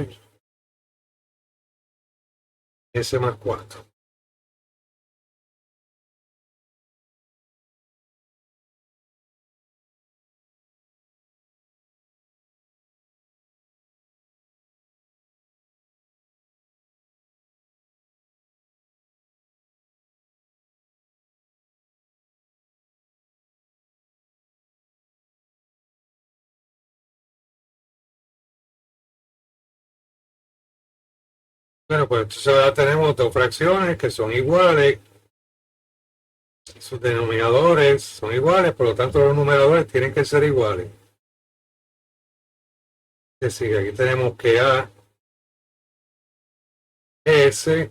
S más 4. Bueno, pues entonces ahora tenemos dos fracciones que son iguales, sus denominadores son iguales, por lo tanto los numeradores tienen que ser iguales. Es decir, aquí tenemos que A, S,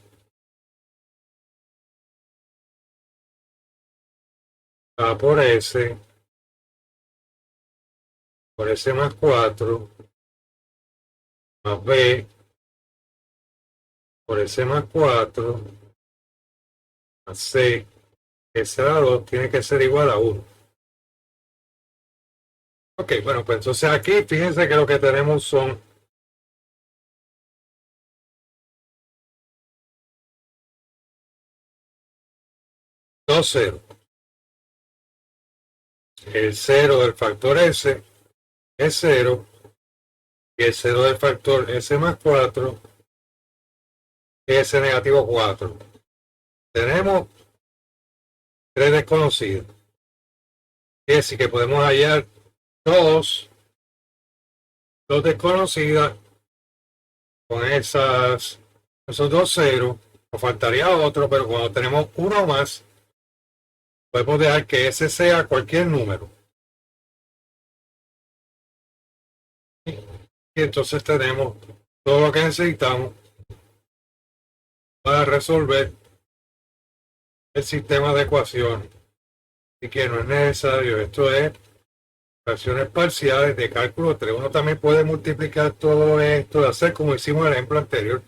A por S más 4, más B, por S más 4, más C, S a la 2, tiene que ser igual a 1. Ok, bueno, pues entonces aquí fíjense que lo que tenemos son dos ceros. El 0 del factor S es 0 y el 0 del factor S más 4 es S negativo 4. Tenemos tres desconocidos. Es decir, que podemos hallar todos los desconocidos con esos dos ceros. Nos faltaría otro, pero cuando tenemos uno más, podemos dejar que ese sea cualquier número. Y entonces tenemos todo lo que necesitamos para resolver el sistema de ecuaciones. Así que no es necesario, esto es fracciones parciales de cálculo 3. Uno también puede multiplicar todo esto, hacer como hicimos en el ejemplo anterior.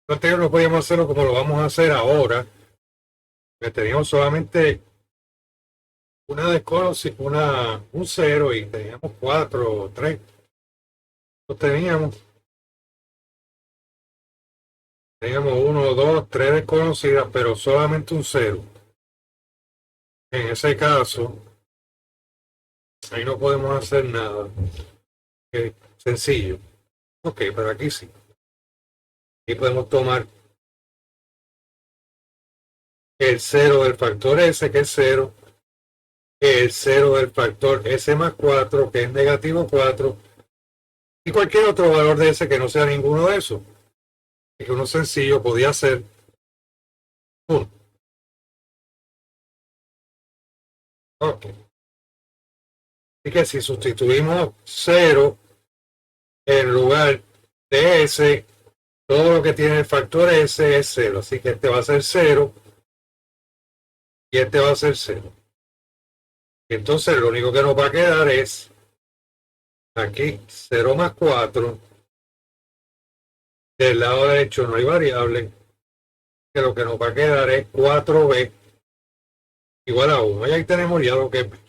El anterior no podíamos hacerlo como lo vamos a hacer ahora, que teníamos solamente una desconocida, un 0 y teníamos 4 o 3. Teníamos 1, 2, 3 desconocidas, pero solamente un 0. En ese caso, ahí no podemos hacer nada. Okay, sencillo. Ok, pero aquí sí. Aquí podemos tomar el 0 del factor S, que es 0, el 0 del factor S más 4, que es negativo 4, y cualquier otro valor de S que no sea ninguno de esos. Y que uno sencillo podía ser 1. Ok. Así que si sustituimos 0 en lugar de S, todo lo que tiene el factor S es 0. Así que este va a ser 0 y este va a ser 0. Y entonces lo único que nos va a quedar es aquí 0 más 4. Del lado derecho no hay variable. Que lo que nos va a quedar es 4b igual a 1. Y ahí tenemos ya lo que es b.